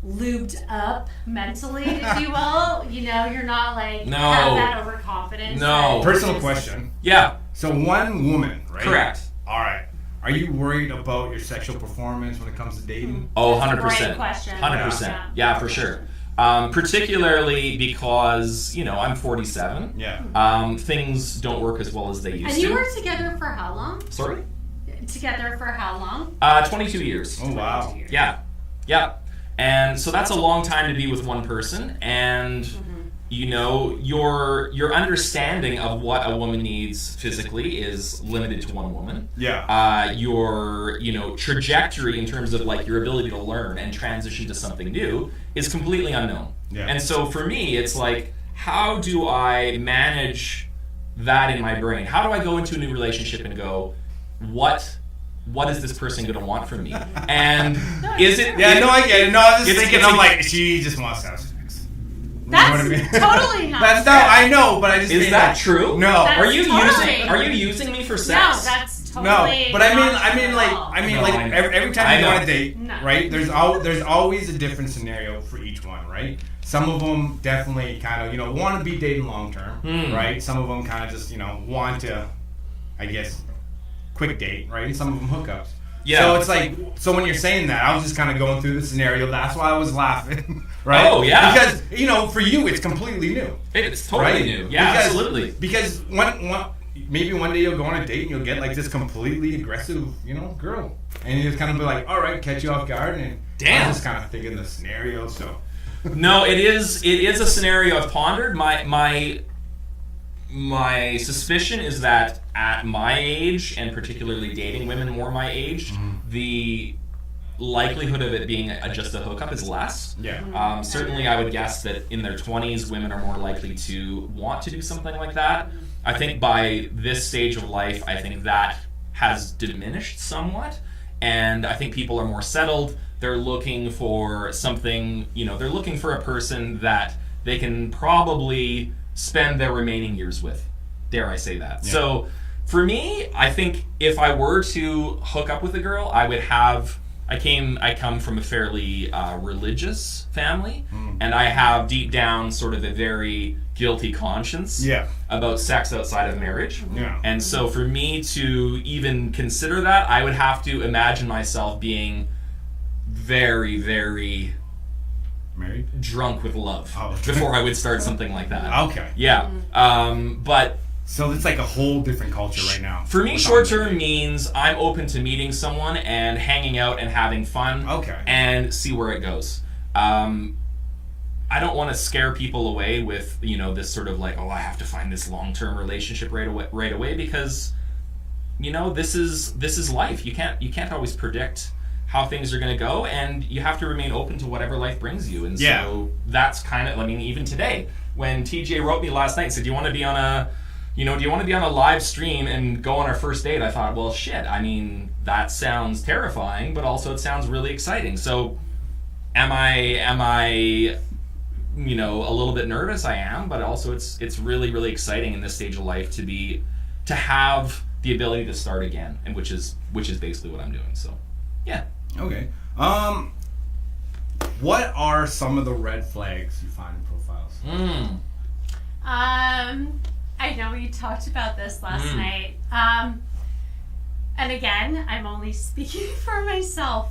[SPEAKER 3] lubed up mentally, if you will. You know, you're not like have that overconfidence.
[SPEAKER 2] No.
[SPEAKER 1] Personal question.
[SPEAKER 2] Yeah.
[SPEAKER 1] So one woman, right?
[SPEAKER 2] Correct.
[SPEAKER 1] All right. Are you worried about your sexual performance when it comes to dating?
[SPEAKER 2] Oh,
[SPEAKER 3] That's
[SPEAKER 2] 100%.
[SPEAKER 3] Great question.
[SPEAKER 2] 100%. Yeah, for sure. Particularly because, I'm 47.
[SPEAKER 1] Yeah.
[SPEAKER 2] Things don't work as well as they used to.
[SPEAKER 3] And you were together for how long?
[SPEAKER 2] Sorry?
[SPEAKER 3] Together for how long?
[SPEAKER 2] 22 years.
[SPEAKER 1] Oh, wow.
[SPEAKER 3] 22 years.
[SPEAKER 2] Yeah. And so that's a long time to be with one person. And, your understanding of what a woman needs physically is limited to one woman.
[SPEAKER 1] Yeah.
[SPEAKER 2] Your, trajectory in terms of like your ability to learn and transition to something new is completely unknown.
[SPEAKER 1] Yeah.
[SPEAKER 2] And so for me, it's like, how do I manage that in my brain? How do I go into a new relationship and go, what is this person going to want from me? And is it...
[SPEAKER 1] Yeah, no, I get it. No, I was just thinking, I'm like, she just wants to have sex.
[SPEAKER 3] That's totally not
[SPEAKER 1] That's
[SPEAKER 3] true.
[SPEAKER 1] not, I know, but I just
[SPEAKER 2] Is that true?
[SPEAKER 1] No.
[SPEAKER 3] That's
[SPEAKER 2] Are you
[SPEAKER 3] totally-
[SPEAKER 2] using me for sex?
[SPEAKER 3] No, that's totally
[SPEAKER 1] No, but I mean,
[SPEAKER 2] No,
[SPEAKER 1] like
[SPEAKER 2] I know.
[SPEAKER 1] every time
[SPEAKER 2] I
[SPEAKER 1] you go
[SPEAKER 2] know.
[SPEAKER 1] on a date,
[SPEAKER 3] No.
[SPEAKER 1] right? There's always a different scenario for each one, right? Some of them definitely kind of want to be dating long term, right? Some of them kind of just want to, I guess, quick date, right? And some of them hookups.
[SPEAKER 2] Yeah.
[SPEAKER 1] So it's like, when you're saying that, I was just kind of going through the scenario. That's why I was laughing, right?
[SPEAKER 2] Oh, yeah.
[SPEAKER 1] Because for you, it's completely new.
[SPEAKER 2] It's totally
[SPEAKER 1] Right?
[SPEAKER 2] new. Yeah, absolutely.
[SPEAKER 1] Because maybe one day you'll go on a date and you'll get like this completely aggressive, girl, and you just kind of be like, all right, catch you off guard, and
[SPEAKER 2] Damn.
[SPEAKER 1] I'm just kind of thinking the scenario. So
[SPEAKER 2] No, it is a scenario I've pondered. My suspicion is that at my age, and particularly dating women more my age, the likelihood of it being just a hookup is less.
[SPEAKER 1] yeah,
[SPEAKER 2] Certainly, I would guess that in their 20s, women are more likely to want to do something like that. I think by this stage of life, I think that has diminished somewhat, and I think people are more settled. They're looking for something, they're looking for a person that they can probably spend their remaining years with. Dare I say that?
[SPEAKER 1] Yeah.
[SPEAKER 2] So for me, I think if I were to hook up with a girl, I come from a fairly religious family, and I have deep down sort of a very guilty conscience about sex outside of marriage.
[SPEAKER 1] Yeah.
[SPEAKER 2] And so for me to even consider that, I would have to imagine myself being very, very
[SPEAKER 1] married.
[SPEAKER 2] drunk with love
[SPEAKER 1] Oh.
[SPEAKER 2] before I would start something like that.
[SPEAKER 1] Okay.
[SPEAKER 2] Yeah. But
[SPEAKER 1] So it's like a whole different culture right now.
[SPEAKER 2] for me, short term means I'm open to meeting someone and hanging out and having fun.
[SPEAKER 1] Okay.
[SPEAKER 2] And see where it goes. I don't want to scare people away with, this sort of like, oh, I have to find this long-term relationship right away because, this is life. You can't always predict how things are going to go, and you have to remain open to whatever life brings you. And so that's kind of, even today, when TJ wrote me last night and said, do you want to be on a live stream and go on our first date? I thought, well, shit, that sounds terrifying, but also it sounds really exciting. So am I a little bit nervous? I am, but also it's really, really exciting in this stage of life to have the ability to start again, and which is basically what I'm doing. So, yeah.
[SPEAKER 1] Okay. What are some of the red flags you find in profiles?
[SPEAKER 3] I know we talked about this last night. And again, I'm only speaking for myself,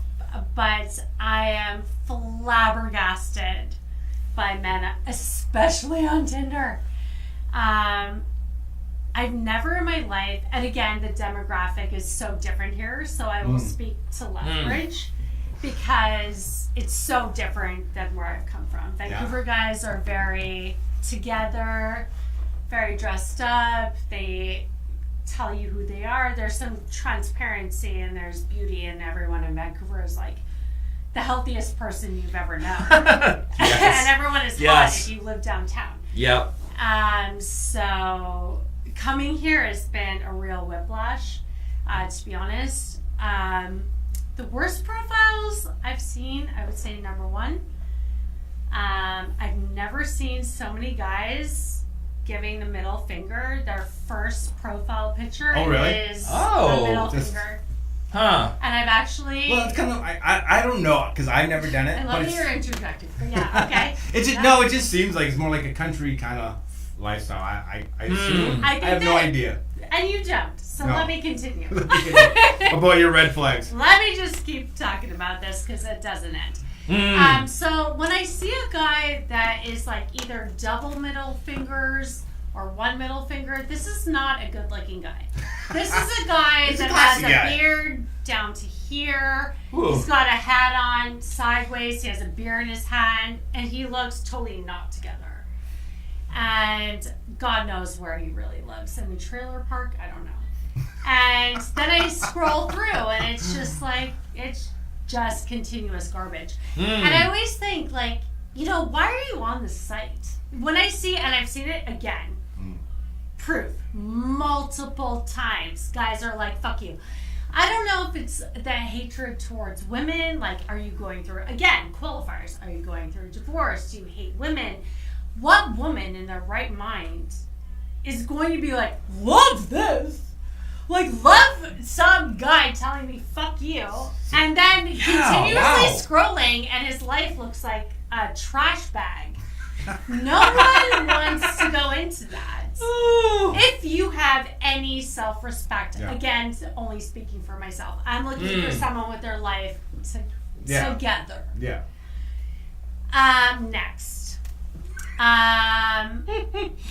[SPEAKER 3] but I am flabbergasted by men, especially on Tinder. I've never in my life, and again, the demographic is so different here, so I will speak to Lethbridge because it's so different than where I've come from. Vancouver guys are very together, very dressed up. They tell you who they are. There's some transparency and there's beauty, and everyone in Vancouver is like the healthiest person you've ever known. And everyone is hot if you live downtown.
[SPEAKER 2] Yep.
[SPEAKER 3] So coming here has been a real whiplash, to be honest. The worst profiles I've seen, I would say number one, I've never seen so many guys giving the middle finger. Their first profile picture is the middle finger.
[SPEAKER 2] Huh.
[SPEAKER 3] And I've actually...
[SPEAKER 1] Well, it's kind of... I don't know, because I've never done it.
[SPEAKER 3] I love that you're interjecting. But yeah, okay.
[SPEAKER 1] It just seems like it's more like a country kind of lifestyle. I assume. I have no idea.
[SPEAKER 3] And you jumped, so let me continue.
[SPEAKER 1] About your red flags.
[SPEAKER 3] Let me just keep talking about this because it doesn't end. So when I see a guy that is like either double middle fingers or one middle finger, this is not a good looking guy. This is a guy that has a beard down to here. Ooh. He's got a hat on sideways. He has a beer in his hand, and he looks totally not together. And God knows where he really lives. In a trailer park? I don't know. And then I scroll through, and it's just like, it's just continuous garbage. And I always think, like, why are you on the site? When I see, and I've seen it again, proof, multiple times, guys are like, fuck you. I don't know if it's the hatred towards women, like, are you going through, again, qualifiers, are you going through divorce? Do you hate women? What woman in their right mind is going to be like, love this? Like, love some guy telling me, fuck you, and then continuously scrolling, and his life looks like a trash bag. No one wants to go into that. If you have any self-respect, again, only speaking for myself, I'm looking for someone with their life together.
[SPEAKER 1] Yeah.
[SPEAKER 3] Next.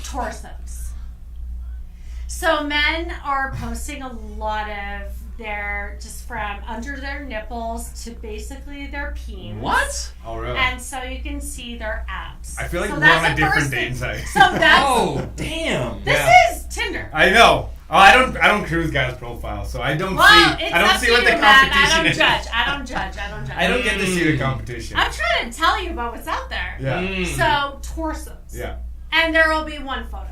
[SPEAKER 3] Torsos. So men are posting a lot of their, just from under their nipples to basically their peens.
[SPEAKER 2] What?
[SPEAKER 1] Oh, really?
[SPEAKER 3] And so you can see their abs.
[SPEAKER 1] I feel like we're on a different dating site.
[SPEAKER 3] So that's...
[SPEAKER 2] Oh, damn.
[SPEAKER 3] This is Tinder.
[SPEAKER 1] I know. Oh, I don't cruise guys' profiles, so I don't see what the competition is.
[SPEAKER 3] I don't judge.
[SPEAKER 1] I don't get to see the competition.
[SPEAKER 3] I'm trying to tell you about what's out there.
[SPEAKER 1] Yeah.
[SPEAKER 3] So, torsos.
[SPEAKER 1] Yeah.
[SPEAKER 3] And there will be one photo.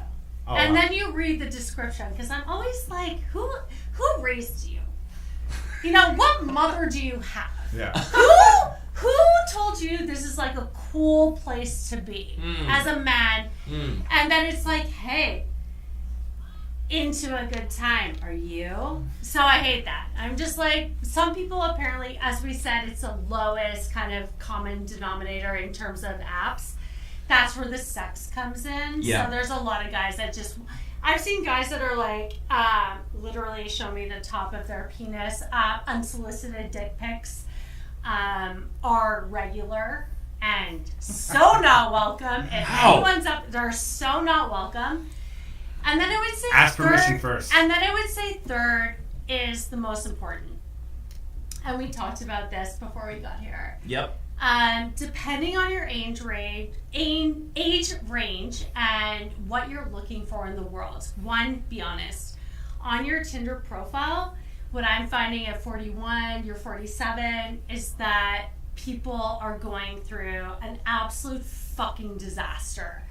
[SPEAKER 1] Oh,
[SPEAKER 3] and then you read the description, because I'm always like, who raised you? What mother do you have?
[SPEAKER 1] Yeah.
[SPEAKER 3] Who told you this is like a cool place to be as a man? And then it's like, hey, into a good time. Are you? So I hate that. I'm just like, some people apparently, as we said, it's the lowest kind of common denominator in terms of apps. That's where the sex comes in.
[SPEAKER 2] Yeah. So
[SPEAKER 3] there's a lot of guys that just... I've seen guys that are like, literally show me the top of their penis. Unsolicited dick pics are regular and so not welcome. If anyone's up, they're so not welcome. And then I would say
[SPEAKER 1] ask permission first.
[SPEAKER 3] And then I would say third is the most important. And we talked about this before we got here.
[SPEAKER 2] Yep.
[SPEAKER 3] Depending on your age range and what you're looking for in the world. One, be honest. On your Tinder profile, what I'm finding at 41, you're 47, is that people are going through an absolute fucking disaster.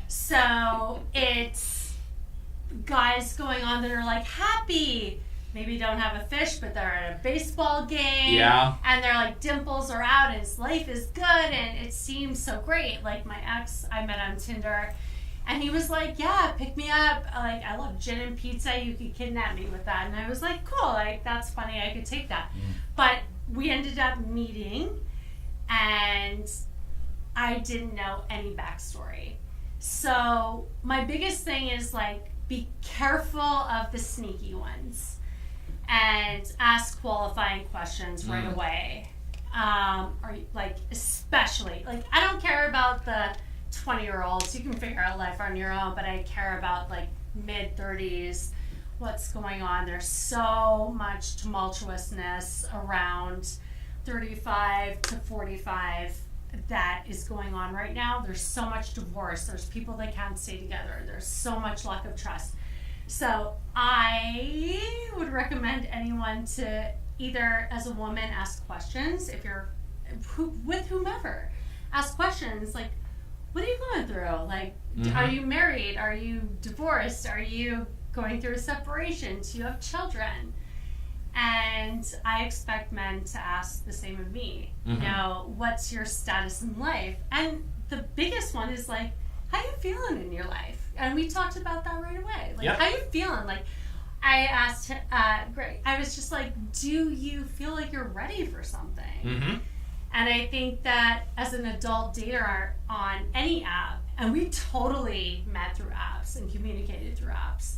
[SPEAKER 3] So it's guys going on that are like happy, maybe don't have a fish, but they're at a baseball game.
[SPEAKER 2] Yeah.
[SPEAKER 3] And they're like, dimples are out and his life is good and it seems so great. Like my ex I met on Tinder and he was like, yeah, pick me up. Like, I love gin and pizza. You could kidnap me with that. And I was like, cool. Like, that's funny. I could take that. But we ended up meeting and I didn't know any backstory. So my biggest thing is like, be careful of the sneaky ones and ask qualifying questions right away. Or like, especially, like, I don't care about the 20-year-olds. You can figure out life on your own, but I care about like mid-30s, what's going on. There's so much tumultuousness around 35 to 45 that is going on right now. There's so much divorce. There's people that can't stay together. There's so much lack of trust. So I would recommend anyone to either, as a woman, ask questions. If you're with whomever, ask questions like, what are you going through? Like, are you married? Are you divorced? Are you going through a separation? Do you have children? And I expect men to ask the same of me. You know, what's your status in life? And the biggest one is like, how you feeling in your life? And we talked about that right away. Like, how you feeling? Like, I asked Greg, I was just like, do you feel like you're ready for something? And I think that as an adult dater on any app, and we totally met through apps and communicated through apps,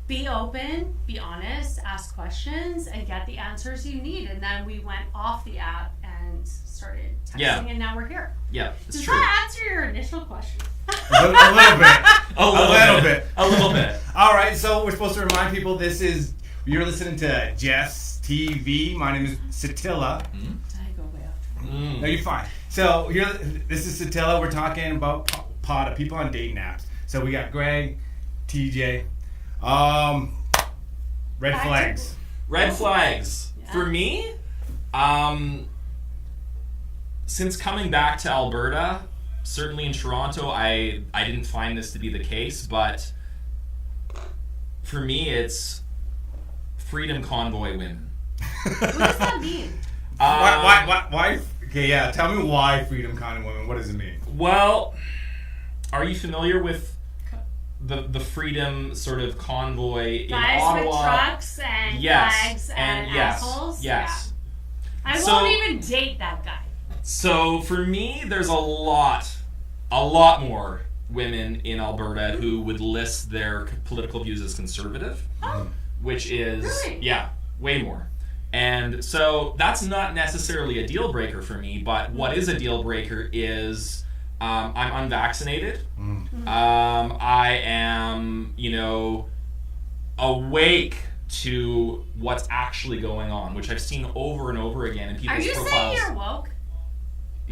[SPEAKER 3] be open, be honest, ask questions, and get the answers you need. And then we went off the app and started texting, and now we're here.
[SPEAKER 2] Yeah, it's
[SPEAKER 3] Does
[SPEAKER 2] true.
[SPEAKER 3] that answer your initial question?
[SPEAKER 1] A little bit.
[SPEAKER 2] A little bit.
[SPEAKER 1] All right, so we're supposed to remind people you're listening to Jess TV. My name is SETILA.
[SPEAKER 3] Did I go way off?
[SPEAKER 1] No, you're fine. So this is SETILA. We're talking about PODA, people on dating apps. So we got Greg, TJ. Red flags.
[SPEAKER 2] Red flags.
[SPEAKER 3] Yeah.
[SPEAKER 2] For me, since coming back to Alberta, certainly in Toronto, I didn't find this to be the case, but for me, it's Freedom Convoy women.
[SPEAKER 3] What does that mean?
[SPEAKER 1] Why? Okay, yeah. Tell me why Freedom Convoy women. What does it mean?
[SPEAKER 2] Well, are you familiar with the Freedom sort of convoy
[SPEAKER 3] Guys
[SPEAKER 2] in Ottawa?
[SPEAKER 3] with trucks and flags and assholes?
[SPEAKER 2] Yes.
[SPEAKER 3] Yeah. I won't even date that guy.
[SPEAKER 2] So for me, there's a lot more women in Alberta who would list their political views as conservative, which is,
[SPEAKER 3] really?
[SPEAKER 2] Way more. And so that's not necessarily a deal breaker for me, but what is a deal breaker is I'm unvaccinated. I am, awake to what's actually going on, which I've seen over and over again in people's profiles.
[SPEAKER 3] Are you saying you're woke?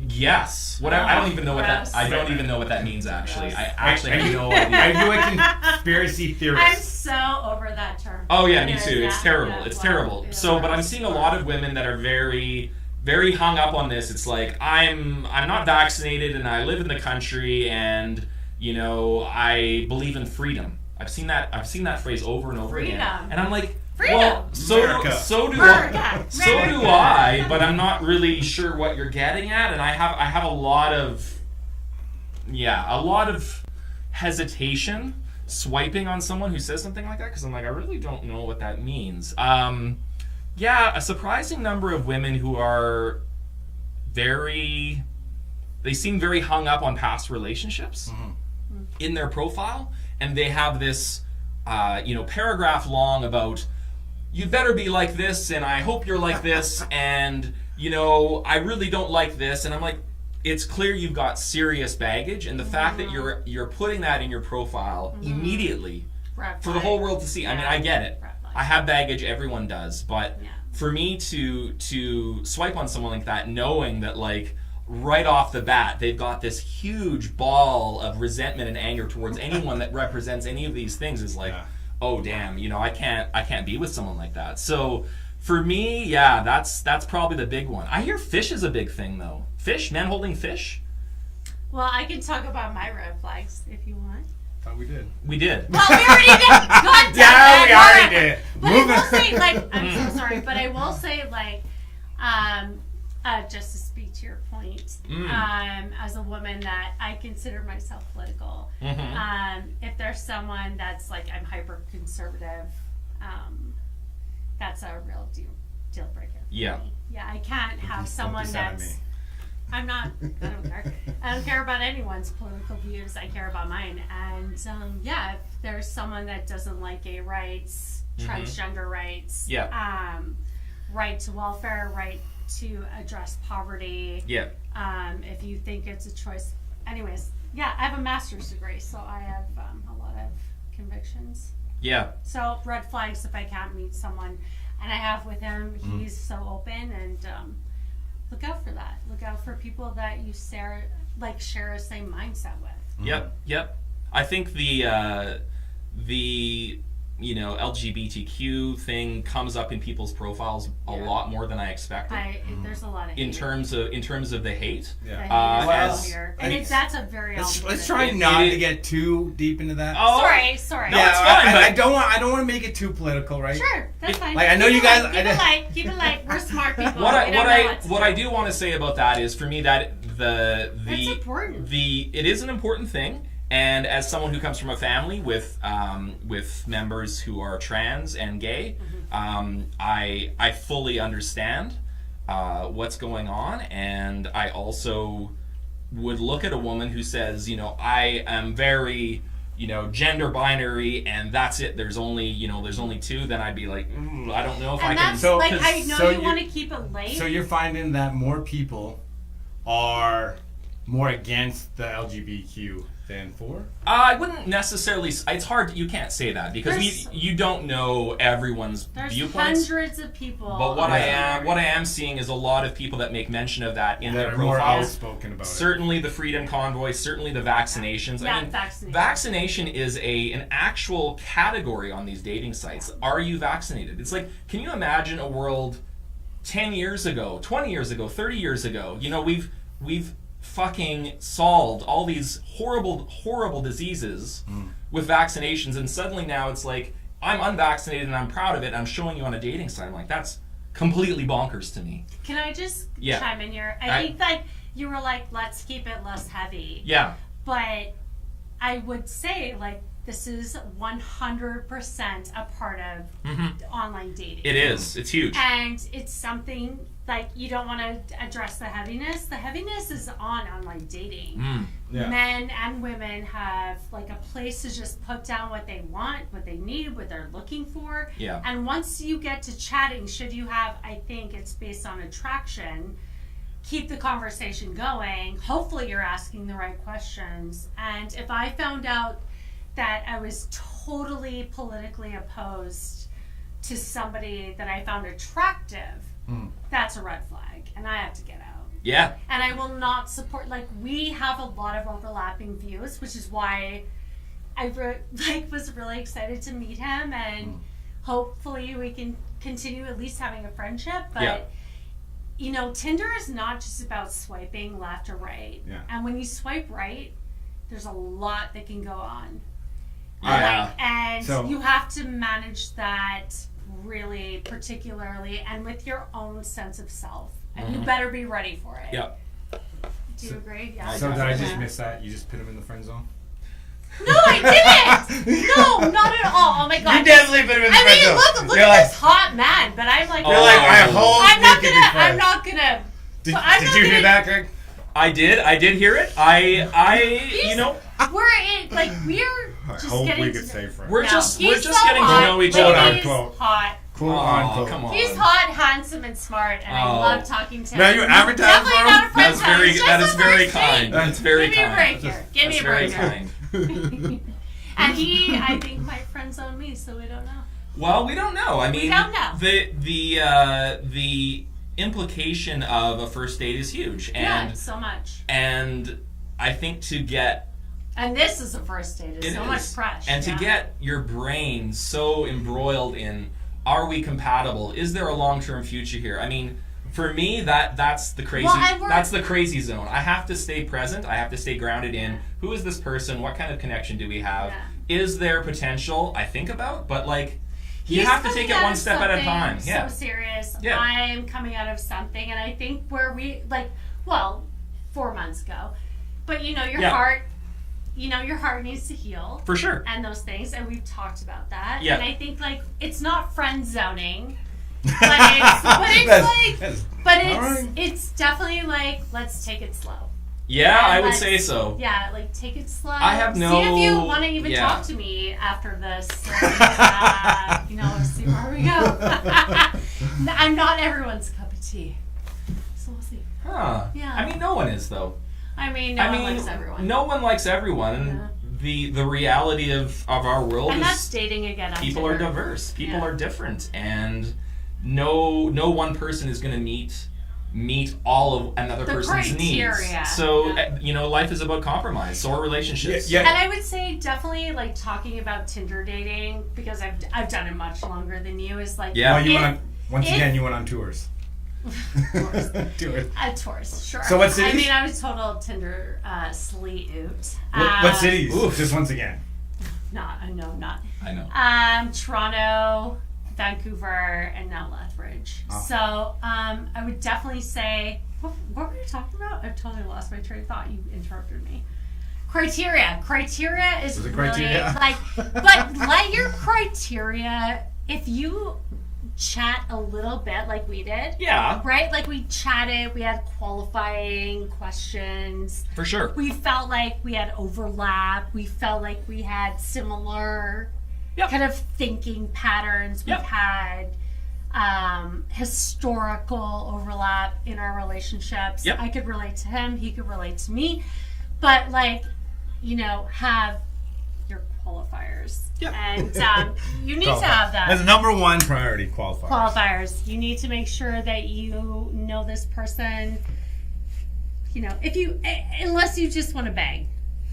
[SPEAKER 2] Yes. I don't even know what that. I don't even know what that means. Actually, I actually have no idea.
[SPEAKER 1] Are you a conspiracy theorist?
[SPEAKER 3] I'm so over that term.
[SPEAKER 2] Oh yeah, me too. It's terrible.
[SPEAKER 3] Yeah,
[SPEAKER 2] it's
[SPEAKER 3] well,
[SPEAKER 2] terrible.
[SPEAKER 3] yeah,
[SPEAKER 2] So, but I'm seeing a lot of women that are very, very hung up on this. It's like I'm not vaccinated and I live in the country and I believe in freedom. I've seen that phrase over and over again, and I'm like,
[SPEAKER 3] freedom.
[SPEAKER 2] Well, so do I, but I'm not really sure what you're getting at, and I have a lot of hesitation swiping on someone who says something like that, because I'm like, I really don't know what that means. A surprising number of women who are they seem very hung up on past relationships in their profile, and they have this paragraph long about, you better be like this, and I hope you're like this, and I really don't like this, and I'm like, it's clear you've got serious baggage, and the fact that you're putting that in your profile immediately for the whole world to see. I mean, I get it. I have baggage, everyone does, but for me to swipe on someone like that, knowing that like right off the bat they've got this huge ball of resentment and anger towards anyone that represents any of these things is like, oh damn, you know, I can't be with someone like that. So for me, yeah, that's probably the big one. I hear fish is a big thing though. Fish, men holding fish.
[SPEAKER 3] Well, I can talk about my red flags if you want.
[SPEAKER 1] Thought we did.
[SPEAKER 2] We did.
[SPEAKER 3] Well, we already did. God damn
[SPEAKER 1] Yeah,
[SPEAKER 3] it.
[SPEAKER 1] we already did.
[SPEAKER 3] But I will say, like, I'm so sorry, but I will say, like, just to speak to your point, as a woman that I consider myself political, if there's someone that's like, I'm hyper conservative, that's a real deal breaker.
[SPEAKER 2] Yeah.
[SPEAKER 3] For me. Yeah, I can't have someone that's. I'm not. I don't care. I don't care about anyone's political views. I care about mine. And yeah, if there's someone that doesn't like gay rights, transgender rights, right to welfare, right to address poverty. Yeah. If you think it's a choice, anyways. Yeah, I have a master's degree, so I have a lot of convictions. Yeah. So red flags if I can't meet someone, and I have with him. He's so open and. Look out for that. Look out for people that you share a same mindset with.
[SPEAKER 2] Yep. I think the LGBTQ thing comes up in people's profiles a lot more than I expected.
[SPEAKER 3] There's a lot of hate.
[SPEAKER 2] in terms of the hate.
[SPEAKER 3] That's a very
[SPEAKER 1] let's try not to get too deep into that.
[SPEAKER 3] Oh, sorry.
[SPEAKER 2] No, it's fine.
[SPEAKER 1] I don't want to make it too political, right?
[SPEAKER 3] Sure, that's fine.
[SPEAKER 1] Like I know you guys.
[SPEAKER 3] Keep it light. We're smart people.
[SPEAKER 2] What I do want to say about that is, for me, that it is an important thing. And as someone who comes from a family with members who are trans and gay, I fully understand what's going on, and I also would look at a woman who says, you know, I am very, you know, gender binary, and that's it. There's only two. Then I'd be like, I don't know if I can.
[SPEAKER 3] So I know you want to keep it light.
[SPEAKER 1] So you're finding that more people are more against the LGBTQ than for?
[SPEAKER 2] I wouldn't necessarily. It's hard. You can't say that because you don't know everyone's viewpoints.
[SPEAKER 3] There's hundreds of people.
[SPEAKER 2] But what I am seeing is a lot of people that make mention of that in their profiles.
[SPEAKER 1] More outspoken about
[SPEAKER 2] certainly the Freedom Convoy, certainly the vaccinations.
[SPEAKER 3] Yeah,
[SPEAKER 2] I mean, vaccination is an actual category on these dating sites. Are you vaccinated? It's like, can you imagine a world 10 years ago, 20 years ago, 30 years ago? You know, we've fucking solved all these horrible diseases with vaccinations, and suddenly now it's like, I'm unvaccinated and I'm proud of it and I'm showing you on a dating site. I'm like, that's completely bonkers to me.
[SPEAKER 3] Can I just chime in here? I think that you were like, let's keep it less heavy.
[SPEAKER 2] Yeah.
[SPEAKER 3] But I would say, like, this is 100% a part of online dating.
[SPEAKER 2] It is. It's huge.
[SPEAKER 3] And it's something, like, you don't want to address the heaviness. The heaviness is on online dating. Yeah. Men and women have, like, a place to just put down what they want, what they need, what they're looking for. Yeah. And once you get to chatting, should you have, I think it's based on attraction, keep the conversation going. Hopefully you're asking the right questions. And if I found out that I was totally politically opposed to somebody that I found attractive, that's a red flag, and I have to get out.
[SPEAKER 2] Yeah.
[SPEAKER 3] And I will not support, like, we have a lot of overlapping views, which is why I was really excited to meet him, and hopefully we can continue at least having a friendship. But you know, Tinder is not just about swiping left or right. Yeah. And when you swipe right, there's a lot that can go on. And you have to manage that really particularly and with your own sense of self. And you better be ready for it.
[SPEAKER 2] Yep.
[SPEAKER 3] Do you agree? Yeah.
[SPEAKER 1] So did I just miss that? You just put him in the friend zone?
[SPEAKER 3] No, I didn't! No, not at all. Oh my god.
[SPEAKER 1] You definitely put him in the friend zone.
[SPEAKER 3] Look at this hot man, but I'm like,
[SPEAKER 1] you're like, I hope
[SPEAKER 3] I'm not gonna.
[SPEAKER 1] Did you hear that, Greg?
[SPEAKER 2] I did hear it. You know,
[SPEAKER 3] we're just getting
[SPEAKER 1] we could say friends.
[SPEAKER 2] We're just getting to know each other.
[SPEAKER 1] Quote.
[SPEAKER 3] Hot.
[SPEAKER 1] Full on coke.
[SPEAKER 2] Come on.
[SPEAKER 3] He's hot, handsome, and smart, and I love talking to him.
[SPEAKER 1] Now you advertise
[SPEAKER 3] Definitely
[SPEAKER 1] for him?
[SPEAKER 3] not a friend
[SPEAKER 2] That's very,
[SPEAKER 3] zone.
[SPEAKER 2] that
[SPEAKER 3] It's
[SPEAKER 2] is
[SPEAKER 3] just a
[SPEAKER 2] very
[SPEAKER 3] first
[SPEAKER 2] kind.
[SPEAKER 3] date.
[SPEAKER 2] That's very
[SPEAKER 3] Give me a
[SPEAKER 2] kind.
[SPEAKER 3] break here. Give me
[SPEAKER 2] That's
[SPEAKER 3] a
[SPEAKER 2] very
[SPEAKER 3] break here.
[SPEAKER 2] kind.
[SPEAKER 3] And he, I think, might friend zone me, so we don't know.
[SPEAKER 2] Well, we don't know. I mean,
[SPEAKER 3] We don't know.
[SPEAKER 2] The implication of a first date is huge, and
[SPEAKER 3] Yeah, so much.
[SPEAKER 2] and I think to get
[SPEAKER 3] And this is a first date. It's
[SPEAKER 2] It
[SPEAKER 3] so
[SPEAKER 2] is.
[SPEAKER 3] much pressure.
[SPEAKER 2] And to get your brain so embroiled in, are we compatible? Is there a long-term future here? I mean, for me, that's the crazy.
[SPEAKER 3] Well, and we're-
[SPEAKER 2] that's the crazy zone. I have to stay present. I have to stay grounded in who is this person? What kind of connection do we have?
[SPEAKER 3] Yeah.
[SPEAKER 2] Is there potential? I think about, but like, you
[SPEAKER 3] He's
[SPEAKER 2] have to
[SPEAKER 3] coming
[SPEAKER 2] take it
[SPEAKER 3] out
[SPEAKER 2] one
[SPEAKER 3] of
[SPEAKER 2] step at a
[SPEAKER 3] something
[SPEAKER 2] time. Yeah.
[SPEAKER 3] So serious.
[SPEAKER 2] Yeah.
[SPEAKER 3] I'm coming out of something, and I think where we 4 months ago, but your
[SPEAKER 2] Yeah.
[SPEAKER 3] heart, your heart needs to heal.
[SPEAKER 2] For sure.
[SPEAKER 3] And those things, and we've talked about that.
[SPEAKER 2] Yeah.
[SPEAKER 3] And I think it's not friend zoning, but it's definitely let's take it slow.
[SPEAKER 2] Yeah,
[SPEAKER 3] And
[SPEAKER 2] I would
[SPEAKER 3] let's-
[SPEAKER 2] say so.
[SPEAKER 3] Yeah, take it slow.
[SPEAKER 2] I have
[SPEAKER 3] See if you
[SPEAKER 2] no-
[SPEAKER 3] want to even
[SPEAKER 2] yeah.
[SPEAKER 3] talk to me after this. And, see where we go. I'm not everyone's cup of tea, so we'll see.
[SPEAKER 2] Huh.
[SPEAKER 3] Yeah.
[SPEAKER 2] I mean, no one is though.
[SPEAKER 3] I mean, no one likes everyone.
[SPEAKER 2] No one likes everyone. And the reality of our world
[SPEAKER 3] And
[SPEAKER 2] is
[SPEAKER 3] that's dating again. on
[SPEAKER 2] people are
[SPEAKER 3] Tinder.
[SPEAKER 2] diverse. People
[SPEAKER 3] Yeah.
[SPEAKER 2] are different, and no one person is going to meet all of another
[SPEAKER 3] The
[SPEAKER 2] person's
[SPEAKER 3] criteria.
[SPEAKER 2] needs. So
[SPEAKER 3] Yeah.
[SPEAKER 2] Life is about compromise. So are relationships.
[SPEAKER 1] Yeah.
[SPEAKER 3] And I would say definitely talking about Tinder dating, because I've done it much longer than you, is
[SPEAKER 2] Yeah.
[SPEAKER 1] Well, you
[SPEAKER 3] if-
[SPEAKER 1] went on, you went on tours.
[SPEAKER 3] Tours.
[SPEAKER 1] Tours.
[SPEAKER 3] Tours, sure.
[SPEAKER 1] So what cities?
[SPEAKER 3] I mean, I was total Tinder sleet oot.
[SPEAKER 1] What cities?
[SPEAKER 2] Oof.
[SPEAKER 1] Just once again.
[SPEAKER 3] Not.
[SPEAKER 2] I know.
[SPEAKER 3] Toronto, Vancouver, and now Lethbridge.
[SPEAKER 1] Oh.
[SPEAKER 3] So I would definitely say, what were you talking about? I've totally lost my train of thought. You interrupted me. Criteria is
[SPEAKER 1] Was it
[SPEAKER 3] really
[SPEAKER 1] criteria?
[SPEAKER 3] but let your criteria, if you chat a little bit like we did,
[SPEAKER 2] Yeah,
[SPEAKER 3] right? We chatted, we had qualifying questions.
[SPEAKER 2] for sure.
[SPEAKER 3] We felt like we had overlap. We felt like we had similar
[SPEAKER 2] Yep.
[SPEAKER 3] kind of thinking patterns. We've
[SPEAKER 2] Yep.
[SPEAKER 3] had historical overlap in our relationships.
[SPEAKER 2] Yep.
[SPEAKER 3] I could relate to him. He could relate to me. But have your qualifiers.
[SPEAKER 2] Yep.
[SPEAKER 3] And you need to have that.
[SPEAKER 1] That's number one priority, qualifiers.
[SPEAKER 3] Qualifiers. You need to make sure that you know this person. If you, unless you just want to bang,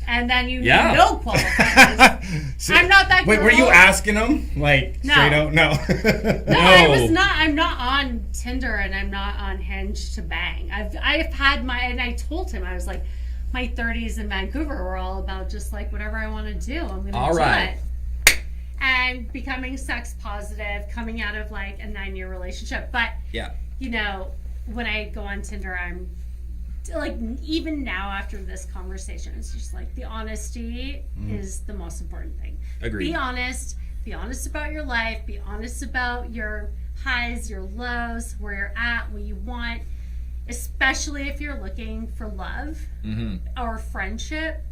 [SPEAKER 3] and then you
[SPEAKER 2] Yeah.
[SPEAKER 3] need no qualifiers.
[SPEAKER 1] So-
[SPEAKER 3] I'm not that
[SPEAKER 1] Wait,
[SPEAKER 3] girl.
[SPEAKER 1] were you asking them
[SPEAKER 3] No.
[SPEAKER 1] straight out? No.
[SPEAKER 3] No, I was not. I'm not on Tinder and I'm not on Hinge to bang. I've had and I told him, I was like, my 30s in Vancouver were all about just whatever I want to do, I'm gonna
[SPEAKER 2] All
[SPEAKER 3] do
[SPEAKER 2] right.
[SPEAKER 3] it. And becoming sex positive, coming out of a 9-year relationship. But
[SPEAKER 2] Yeah.
[SPEAKER 3] when I go on Tinder, I'm even now after this conversation, it's just the honesty is the most important thing.
[SPEAKER 2] Agreed.
[SPEAKER 3] Be honest about your life, be honest about your highs, your lows, where you're at, what you want, especially if you're looking for love or friendship.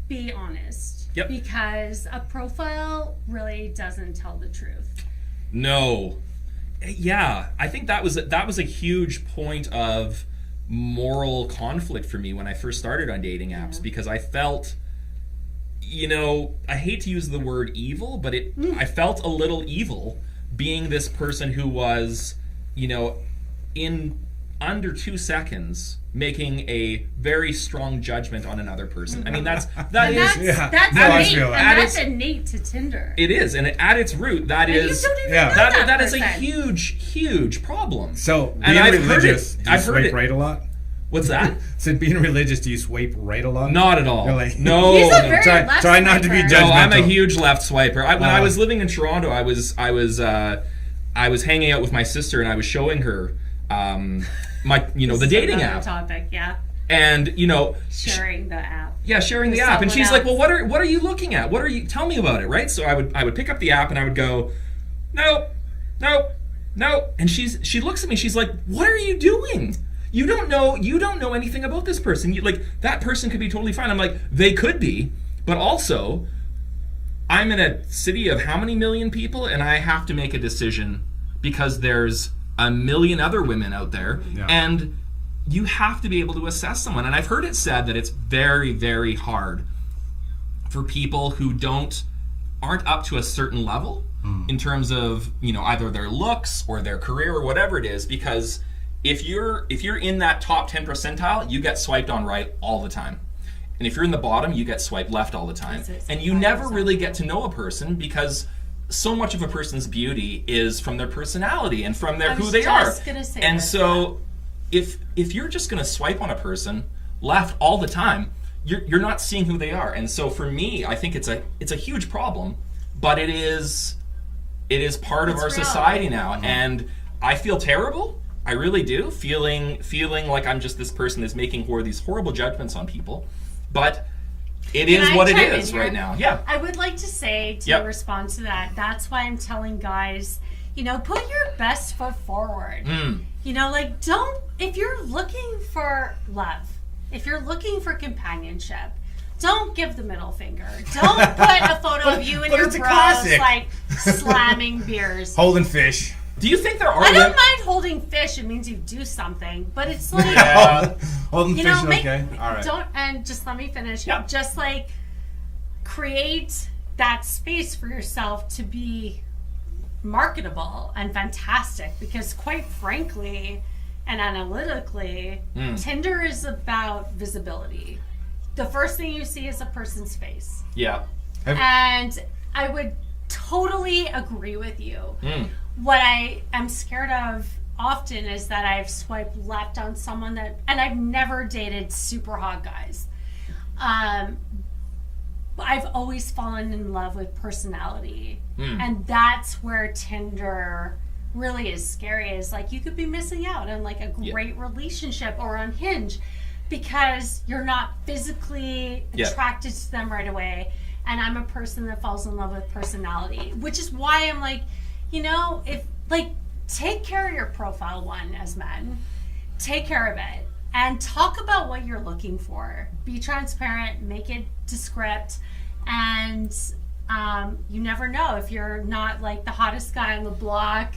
[SPEAKER 3] Be honest.
[SPEAKER 2] Yep.
[SPEAKER 3] Because a profile really doesn't tell the truth.
[SPEAKER 2] No. Yeah, I think that was a huge point of moral conflict for me when I first started on dating apps, because I felt, I hate to use the word evil, but I felt a little evil being this person who was, in under 2 seconds making a very strong judgment on another person. I mean, that's innate
[SPEAKER 3] to Tinder.
[SPEAKER 2] It is, and at its root, that
[SPEAKER 3] And
[SPEAKER 2] is
[SPEAKER 3] you don't even know that
[SPEAKER 2] is a
[SPEAKER 3] person.
[SPEAKER 2] huge problem.
[SPEAKER 1] So,
[SPEAKER 2] And
[SPEAKER 1] being
[SPEAKER 2] I've heard
[SPEAKER 1] religious,
[SPEAKER 2] it.
[SPEAKER 1] do you
[SPEAKER 2] I've heard
[SPEAKER 1] swipe
[SPEAKER 2] it.
[SPEAKER 1] right a lot?
[SPEAKER 2] What's that?
[SPEAKER 1] So, being religious, do you swipe right a lot?
[SPEAKER 2] Not at all.
[SPEAKER 1] You're like-
[SPEAKER 2] No.
[SPEAKER 3] He's a
[SPEAKER 2] no.
[SPEAKER 3] very
[SPEAKER 1] Try-
[SPEAKER 3] left
[SPEAKER 1] try not to be
[SPEAKER 3] swiper.
[SPEAKER 1] judgmental.
[SPEAKER 2] No, I'm a huge left swiper. When I
[SPEAKER 1] Oh.
[SPEAKER 2] was living in Toronto, I was hanging out with my sister, and I was showing her my the dating
[SPEAKER 3] Another
[SPEAKER 2] app,
[SPEAKER 3] topic, yeah.
[SPEAKER 2] and
[SPEAKER 3] Sharing the app.
[SPEAKER 2] sharing the
[SPEAKER 3] With
[SPEAKER 2] app, and
[SPEAKER 3] someone
[SPEAKER 2] she's like,
[SPEAKER 3] else.
[SPEAKER 2] "Well, what are you looking at? Tell me about it, right?" So I would pick up the app and I would go, "No, and she looks at me, she's like, "What are you doing? You don't know anything about this person. That person could be totally fine." I'm like, "They could be, but also, I'm in a city of how many million people, and I have to make a decision because there's a million other women out there,
[SPEAKER 1] Yeah.
[SPEAKER 2] and you have to be able to assess someone. And I've heard it said that it's very, very hard for people who aren't up to a certain level in terms of, you know, either their looks or their career or whatever it is, because if you're in that top 10 percentile, you get swiped on right all the time. And if you're in the bottom, you get swiped left all the time. And you never really get to know a person, because so much of a person's beauty is from their personality and from who they are. And so if you're just going to swipe on a person left all the time, you're not seeing who they are. And so for me, I think it's a huge problem, but it is part of our society now. And I feel terrible. I really do, feeling like I'm just this person that's making these horrible judgments on people. But it is what it is right now. Yeah.
[SPEAKER 3] I would like to say, to respond to that, that's why I'm telling guys, you know, put your best foot forward. You know, like, if you're looking for love, if you're looking for companionship, don't give the middle finger. Don't put a photo of you and your bros, like, slamming beers.
[SPEAKER 1] Holding fish.
[SPEAKER 2] Do you think there are...
[SPEAKER 3] I don't mind holding fish. It means you do something. But it's like...
[SPEAKER 1] Holding
[SPEAKER 3] you
[SPEAKER 1] fish
[SPEAKER 3] know,
[SPEAKER 1] is okay. All right.
[SPEAKER 3] And just let me finish.
[SPEAKER 2] Yeah.
[SPEAKER 3] Just, like, create that space for yourself to be marketable and fantastic. Because, quite frankly and analytically, Tinder is about visibility. The first thing you see is a person's face.
[SPEAKER 2] Yeah.
[SPEAKER 3] And I would totally agree with you. What I am scared of often is that I've swiped left on someone and I've never dated super hot guys. I've always fallen in love with personality. And that's where Tinder really is scary, is like you could be missing out on like a great relationship or on Hinge because you're not physically attracted to them right away. And I'm a person that falls in love with personality, which is why I'm like, you know, if like, take care of your profile, one, as men. Take care of it. And talk about what you're looking for. Be transparent, make it descript, and you never know. If you're not like the hottest guy on the block,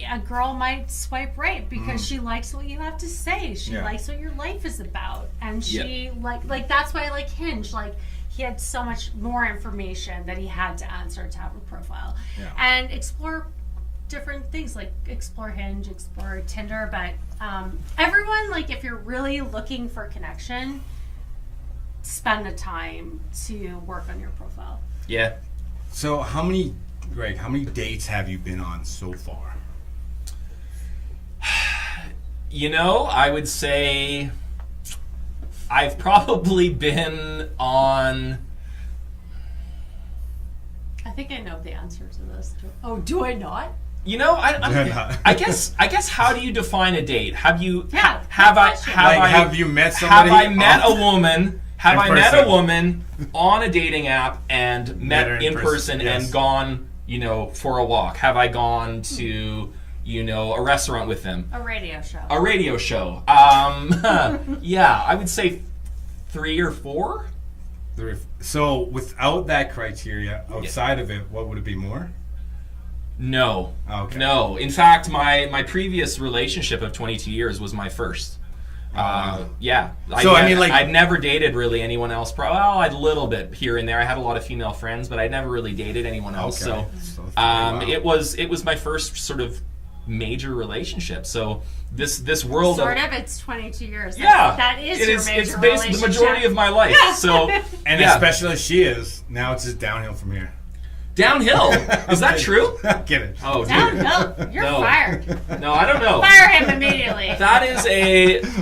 [SPEAKER 3] a girl might swipe right because she likes what you have to say. She likes what your life is about. And she like that's why I like Hinge. Like, he had so much more information that he had to answer to have a profile. And explore different things, like explore Hinge, explore Tinder, but everyone, like, if you're really looking for connection, spend the time to work on your profile.
[SPEAKER 2] Yeah.
[SPEAKER 1] So Greg, how many dates have you been on so far?
[SPEAKER 2] You know, I would say I've probably been on...
[SPEAKER 3] I think I know the answer to this. Oh, do I not?
[SPEAKER 2] You know, I guess how do you define a date? Have you
[SPEAKER 3] have
[SPEAKER 1] you met somebody?
[SPEAKER 2] Have I met a woman? Have I met a woman on a dating app and met her in person and gone, you know, for a walk? Have I gone to, you know, a restaurant with them?
[SPEAKER 3] A radio show.
[SPEAKER 2] A radio show. Yeah, I would say 3 or 4.
[SPEAKER 1] So without that criteria, outside of it, what would it be, more?
[SPEAKER 2] No.
[SPEAKER 1] Okay.
[SPEAKER 2] No. In fact, my previous relationship of 22 years was my first. Yeah.
[SPEAKER 1] So I mean, like,
[SPEAKER 2] I'd never dated really anyone else. A little bit here and there. I had a lot of female friends, but I'd never really dated anyone else.
[SPEAKER 1] Okay.
[SPEAKER 2] So,
[SPEAKER 1] wow.
[SPEAKER 2] it was my first sort of major relationship. So this world
[SPEAKER 3] it's 22 years.
[SPEAKER 2] Yeah,
[SPEAKER 3] that is your major
[SPEAKER 2] it's basically the majority of my life. So
[SPEAKER 1] and especially as she is, now it's just downhill from here.
[SPEAKER 2] Downhill? Is that true?
[SPEAKER 1] Get it?
[SPEAKER 2] Oh, dude.
[SPEAKER 3] Downhill? You're fired.
[SPEAKER 2] No, I don't know.
[SPEAKER 3] Fire him immediately.
[SPEAKER 2] That is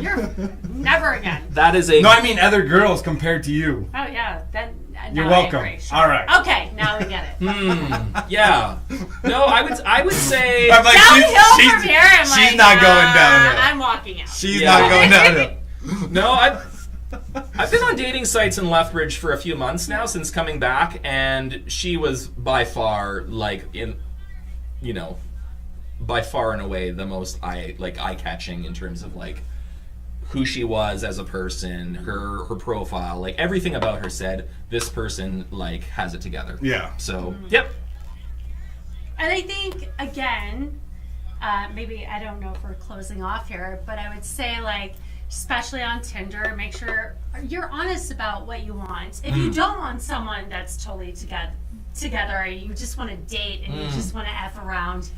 [SPEAKER 3] You're never again.
[SPEAKER 2] That is a...
[SPEAKER 1] No, I mean other girls compared to you.
[SPEAKER 3] Oh, yeah. Then
[SPEAKER 1] you're welcome.
[SPEAKER 3] Sure.
[SPEAKER 1] All right.
[SPEAKER 3] Okay, now we get it.
[SPEAKER 2] Yeah. No, I would say...
[SPEAKER 1] I'm like,
[SPEAKER 3] downhill from here.
[SPEAKER 1] She's not going downhill.
[SPEAKER 3] I'm walking out.
[SPEAKER 1] She's not going downhill.
[SPEAKER 2] No, I've been on dating sites in Lethbridge for a few months now since coming back, and she was by far, like, by far and away the most eye-catching in terms of, like, who she was as a person, her profile, like, everything about her said, this person, like, has it together.
[SPEAKER 1] Yeah.
[SPEAKER 2] So, yep.
[SPEAKER 3] And I think, again, maybe, I don't know if we're closing off here, but I would say, like, especially on Tinder, make sure you're honest about what you want. If you don't want someone that's totally together, or you just want to date and you just want to F around,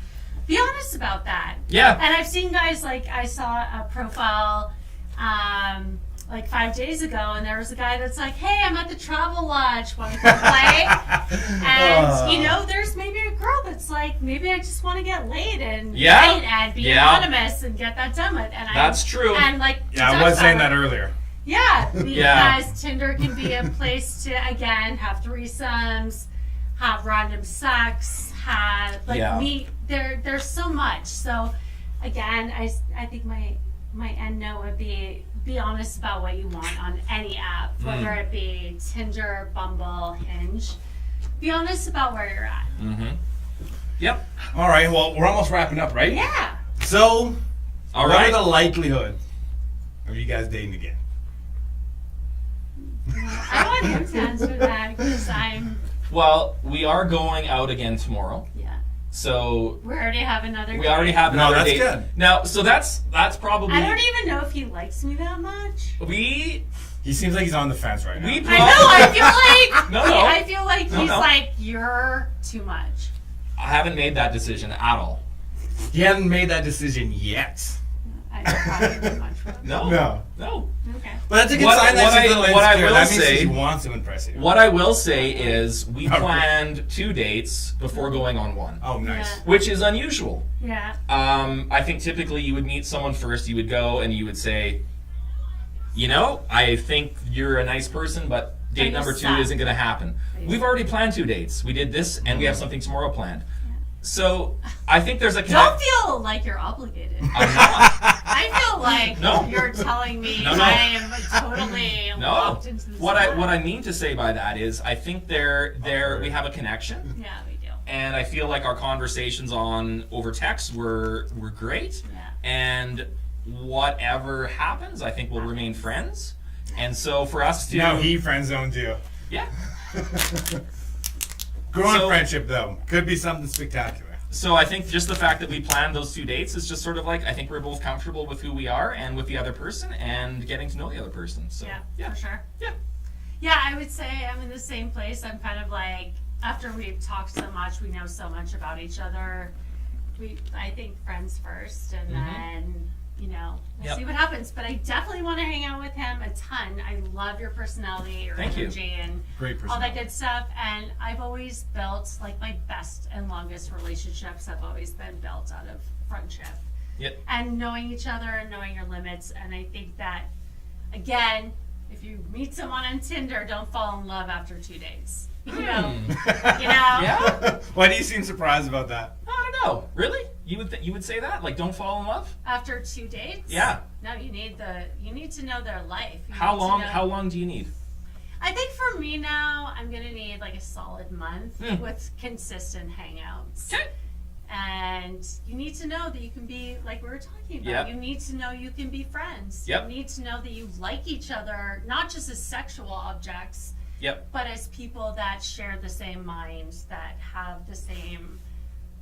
[SPEAKER 3] be honest about that.
[SPEAKER 2] Yeah.
[SPEAKER 3] And I've seen guys, like, I saw a profile like 5 days ago, and there was a guy that's like, hey, I'm at the Travel Lodge, want to go play? And, you know, there's maybe a girl that's like, maybe I just want to get laid and date and be anonymous and get that done with. And
[SPEAKER 2] that's true.
[SPEAKER 3] And, like,
[SPEAKER 1] I was saying that earlier.
[SPEAKER 3] Yeah, because Tinder can be a place to, again, have threesomes, have random sex, have, like, meet. There's so much. So, again, I think my end note would be honest about what you want on any app, whether it be Tinder, Bumble, Hinge. Be honest about where you're at.
[SPEAKER 2] Mm-hmm. Yep.
[SPEAKER 1] All right, well, we're almost wrapping up, right?
[SPEAKER 3] Yeah.
[SPEAKER 1] So,
[SPEAKER 2] what
[SPEAKER 1] are the likelihood of you guys dating again?
[SPEAKER 3] I want him to answer that because
[SPEAKER 2] Well, we are going out again tomorrow.
[SPEAKER 3] Yeah.
[SPEAKER 2] So
[SPEAKER 3] we already have another date.
[SPEAKER 2] We already have another date.
[SPEAKER 1] No, that's good.
[SPEAKER 2] Now, so that's probably.
[SPEAKER 3] I don't even know if he likes me that much.
[SPEAKER 1] He seems like he's on the fence right now.
[SPEAKER 3] I know. I feel like
[SPEAKER 2] No.
[SPEAKER 3] I feel like he's like, you're too much.
[SPEAKER 2] I haven't made that decision at all.
[SPEAKER 1] He hasn't made that decision yet.
[SPEAKER 3] I probably too much for him.
[SPEAKER 2] No.
[SPEAKER 3] Okay.
[SPEAKER 1] But that's a good sign that she's a little
[SPEAKER 2] what I
[SPEAKER 1] insecure.
[SPEAKER 2] will
[SPEAKER 1] That means
[SPEAKER 2] say-
[SPEAKER 1] she wants to impress you.
[SPEAKER 2] What I will say is we planned 2 dates before going on one,
[SPEAKER 1] Oh, nice.
[SPEAKER 3] Yeah.
[SPEAKER 2] which is unusual.
[SPEAKER 3] Yeah.
[SPEAKER 2] I think typically you would meet someone first, you would go and you would say, you know, I think you're a nice person, but date
[SPEAKER 3] And
[SPEAKER 2] number
[SPEAKER 3] you
[SPEAKER 2] 2
[SPEAKER 3] suck.
[SPEAKER 2] isn't going to happen. We've already planned 2 dates. We did this, and we have something tomorrow planned. So I think there's a
[SPEAKER 3] Don't feel like you're obligated.
[SPEAKER 2] I'm not.
[SPEAKER 3] I feel like
[SPEAKER 2] No.
[SPEAKER 3] you're telling me
[SPEAKER 2] No.
[SPEAKER 3] I am totally locked into this.
[SPEAKER 2] What I mean to say by that is I think we have a connection.
[SPEAKER 3] Yeah, we do.
[SPEAKER 2] And I feel like our conversations over text were great.
[SPEAKER 3] Yeah.
[SPEAKER 2] And whatever happens, I think we'll remain friends. And so for us to
[SPEAKER 1] No, he friend zoned you.
[SPEAKER 2] yeah.
[SPEAKER 1] Growing friendship, though, could be something spectacular.
[SPEAKER 2] So I think just the fact that we planned those 2 dates is just sort of like I think we're both comfortable with who we are and with the other person and getting to know the other person. So
[SPEAKER 3] Yeah, for sure.
[SPEAKER 2] Yeah.
[SPEAKER 3] Yeah, I would say I'm in the same place. I'm kind of like, after we've talked so much, we know so much about each other. I think friends first, and then, you know, we'll see what happens. But I definitely want to hang out with him a ton. I love your personality, your energy, and
[SPEAKER 1] Great
[SPEAKER 3] all that good stuff. And I've always built, like, my best and longest relationships have always been built out of friendship.
[SPEAKER 2] Yep.
[SPEAKER 3] And knowing each other and knowing your limits. And I think that, again, if you meet someone on Tinder, don't fall in love after 2 dates. You know?
[SPEAKER 2] Yeah.
[SPEAKER 1] Why do you seem surprised about that?
[SPEAKER 2] I don't know. Really? You would say that? Like, don't fall in love?
[SPEAKER 3] After 2 dates?
[SPEAKER 2] Yeah.
[SPEAKER 3] No, you need to know their life.
[SPEAKER 2] How long do you need?
[SPEAKER 3] I think for me now, I'm gonna need like a solid month with consistent hangouts.
[SPEAKER 2] Okay.
[SPEAKER 3] And you need to know that you can be, like we were talking about,
[SPEAKER 2] Yep.
[SPEAKER 3] you need to know you can be friends.
[SPEAKER 2] Yep.
[SPEAKER 3] You need to know that you like each other, not just as sexual objects,
[SPEAKER 2] Yep.
[SPEAKER 3] but as people that share the same mind, that have the same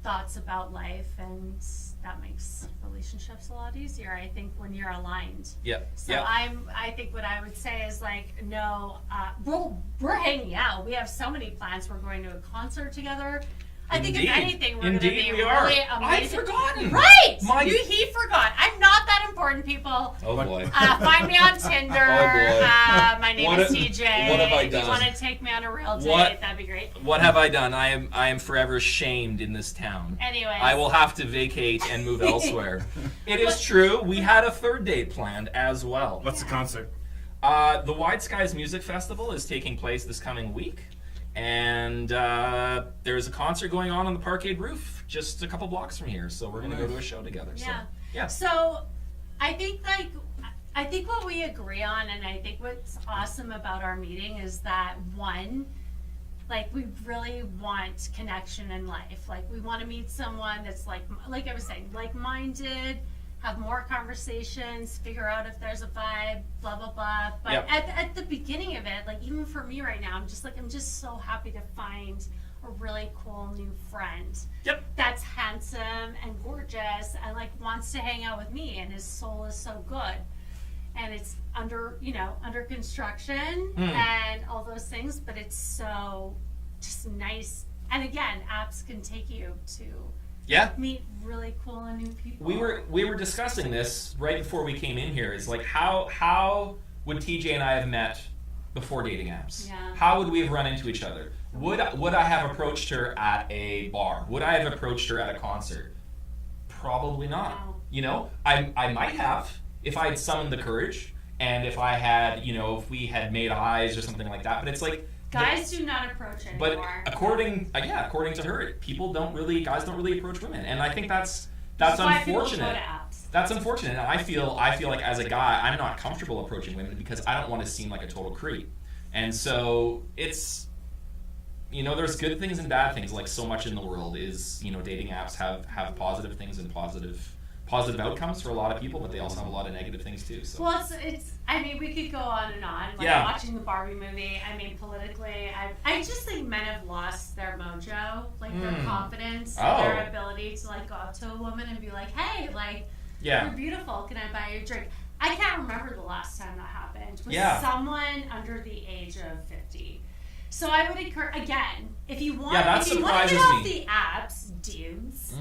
[SPEAKER 3] thoughts about life, and that makes relationships a lot easier, I think, when you're aligned.
[SPEAKER 2] Yep.
[SPEAKER 3] So
[SPEAKER 2] Yep.
[SPEAKER 3] I think what I would say is like, no, we're hanging out. We have so many plans. We're going to a concert together. I think if anything, we're going to be really amazing.
[SPEAKER 2] I'd forgotten.
[SPEAKER 3] Right.
[SPEAKER 2] He
[SPEAKER 3] forgot. I'm not that important, people.
[SPEAKER 2] Oh boy.
[SPEAKER 3] Find me on Tinder.
[SPEAKER 2] Oh, boy.
[SPEAKER 3] My name is TJ.
[SPEAKER 2] What have I
[SPEAKER 3] If
[SPEAKER 2] done?
[SPEAKER 3] you want to take me on a real date, that'd be great.
[SPEAKER 2] What have I done? I am forever shamed in this town.
[SPEAKER 3] Anyways.
[SPEAKER 2] I will have to vacate and move elsewhere. It is true. We had a 3rd date planned as well.
[SPEAKER 1] What's the concert?
[SPEAKER 2] The Wide Skies Music Festival is taking place this coming week. And there's a concert going on the Parkade roof just a couple blocks from here. So we're going to go to a show together.
[SPEAKER 3] Yeah.
[SPEAKER 2] So, yeah.
[SPEAKER 3] So I think what we agree on, and I think what's awesome about our meeting is that, one, like, we really want connection in life. Like, we want to meet someone that's like I was saying, like-minded, have more conversations, figure out if there's a vibe, blah, blah, blah. But
[SPEAKER 2] Yep.
[SPEAKER 3] at the beginning of it, like, even for me right now, I'm just so happy to find a really cool new friend.
[SPEAKER 2] Yep.
[SPEAKER 3] That's handsome and gorgeous and like wants to hang out with me, and his soul is so good. And it's under construction and all those things, but it's so just nice. And again, apps can take you to meet really cool and new people.
[SPEAKER 2] We were discussing this right before we came in here. Is like how would TJ and I have met before dating apps?
[SPEAKER 3] Yeah.
[SPEAKER 2] How would we have run into each other? Would I have approached her at a bar? Would I have approached her at a concert? Probably not.
[SPEAKER 3] No.
[SPEAKER 2] You know, I might have if I had summoned the courage, and if I had, if we had made eyes or something like that. But it's like
[SPEAKER 3] guys do not approach anymore.
[SPEAKER 2] But according to her, guys don't really approach women, and I think that's unfortunate. That's unfortunate, and I feel like as a guy, I'm not comfortable approaching women because I don't want to seem like a total creep, and so it's, there's good things and bad things. Like so much in the world is, dating apps have positive things and positive outcomes for a lot of people, but they also have a lot of negative things too. So.
[SPEAKER 3] Well, it's. I mean, we could go on and on. Like watching the Barbie movie. I mean, politically, I just think men have lost their mojo, like their confidence, their ability to like go up to a woman and be like, "Hey, like, you're beautiful. Can I buy you a drink?" I can't remember the last time that happened with someone under the age of 50. So I would encourage, again, if you want to get off the apps, dudes.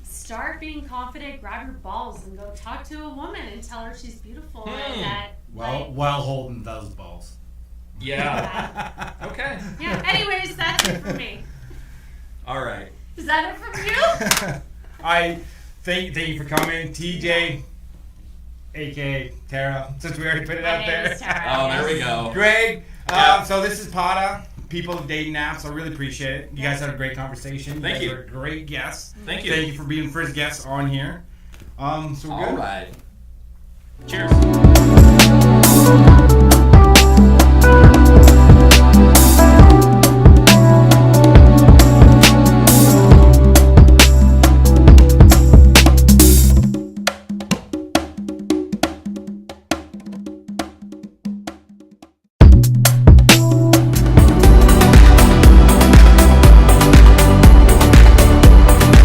[SPEAKER 3] Start being confident, grab your balls, and go talk to a woman and tell her she's beautiful and that.
[SPEAKER 1] While holding those balls.
[SPEAKER 2] Yeah. Okay.
[SPEAKER 3] Yeah. Anyways, that's it for me.
[SPEAKER 2] All right.
[SPEAKER 3] Is that it from you?
[SPEAKER 1] I thank you for coming, TJ, aka Tara. Since we already put it out there.
[SPEAKER 2] Oh, there we go.
[SPEAKER 1] Greg. So this is PODA. People dating apps. I really appreciate it. You guys had a great conversation.
[SPEAKER 2] Thank you.
[SPEAKER 1] Were great guests.
[SPEAKER 2] Thank you.
[SPEAKER 1] Thank you for being first guests on here. So we're good.
[SPEAKER 2] All right.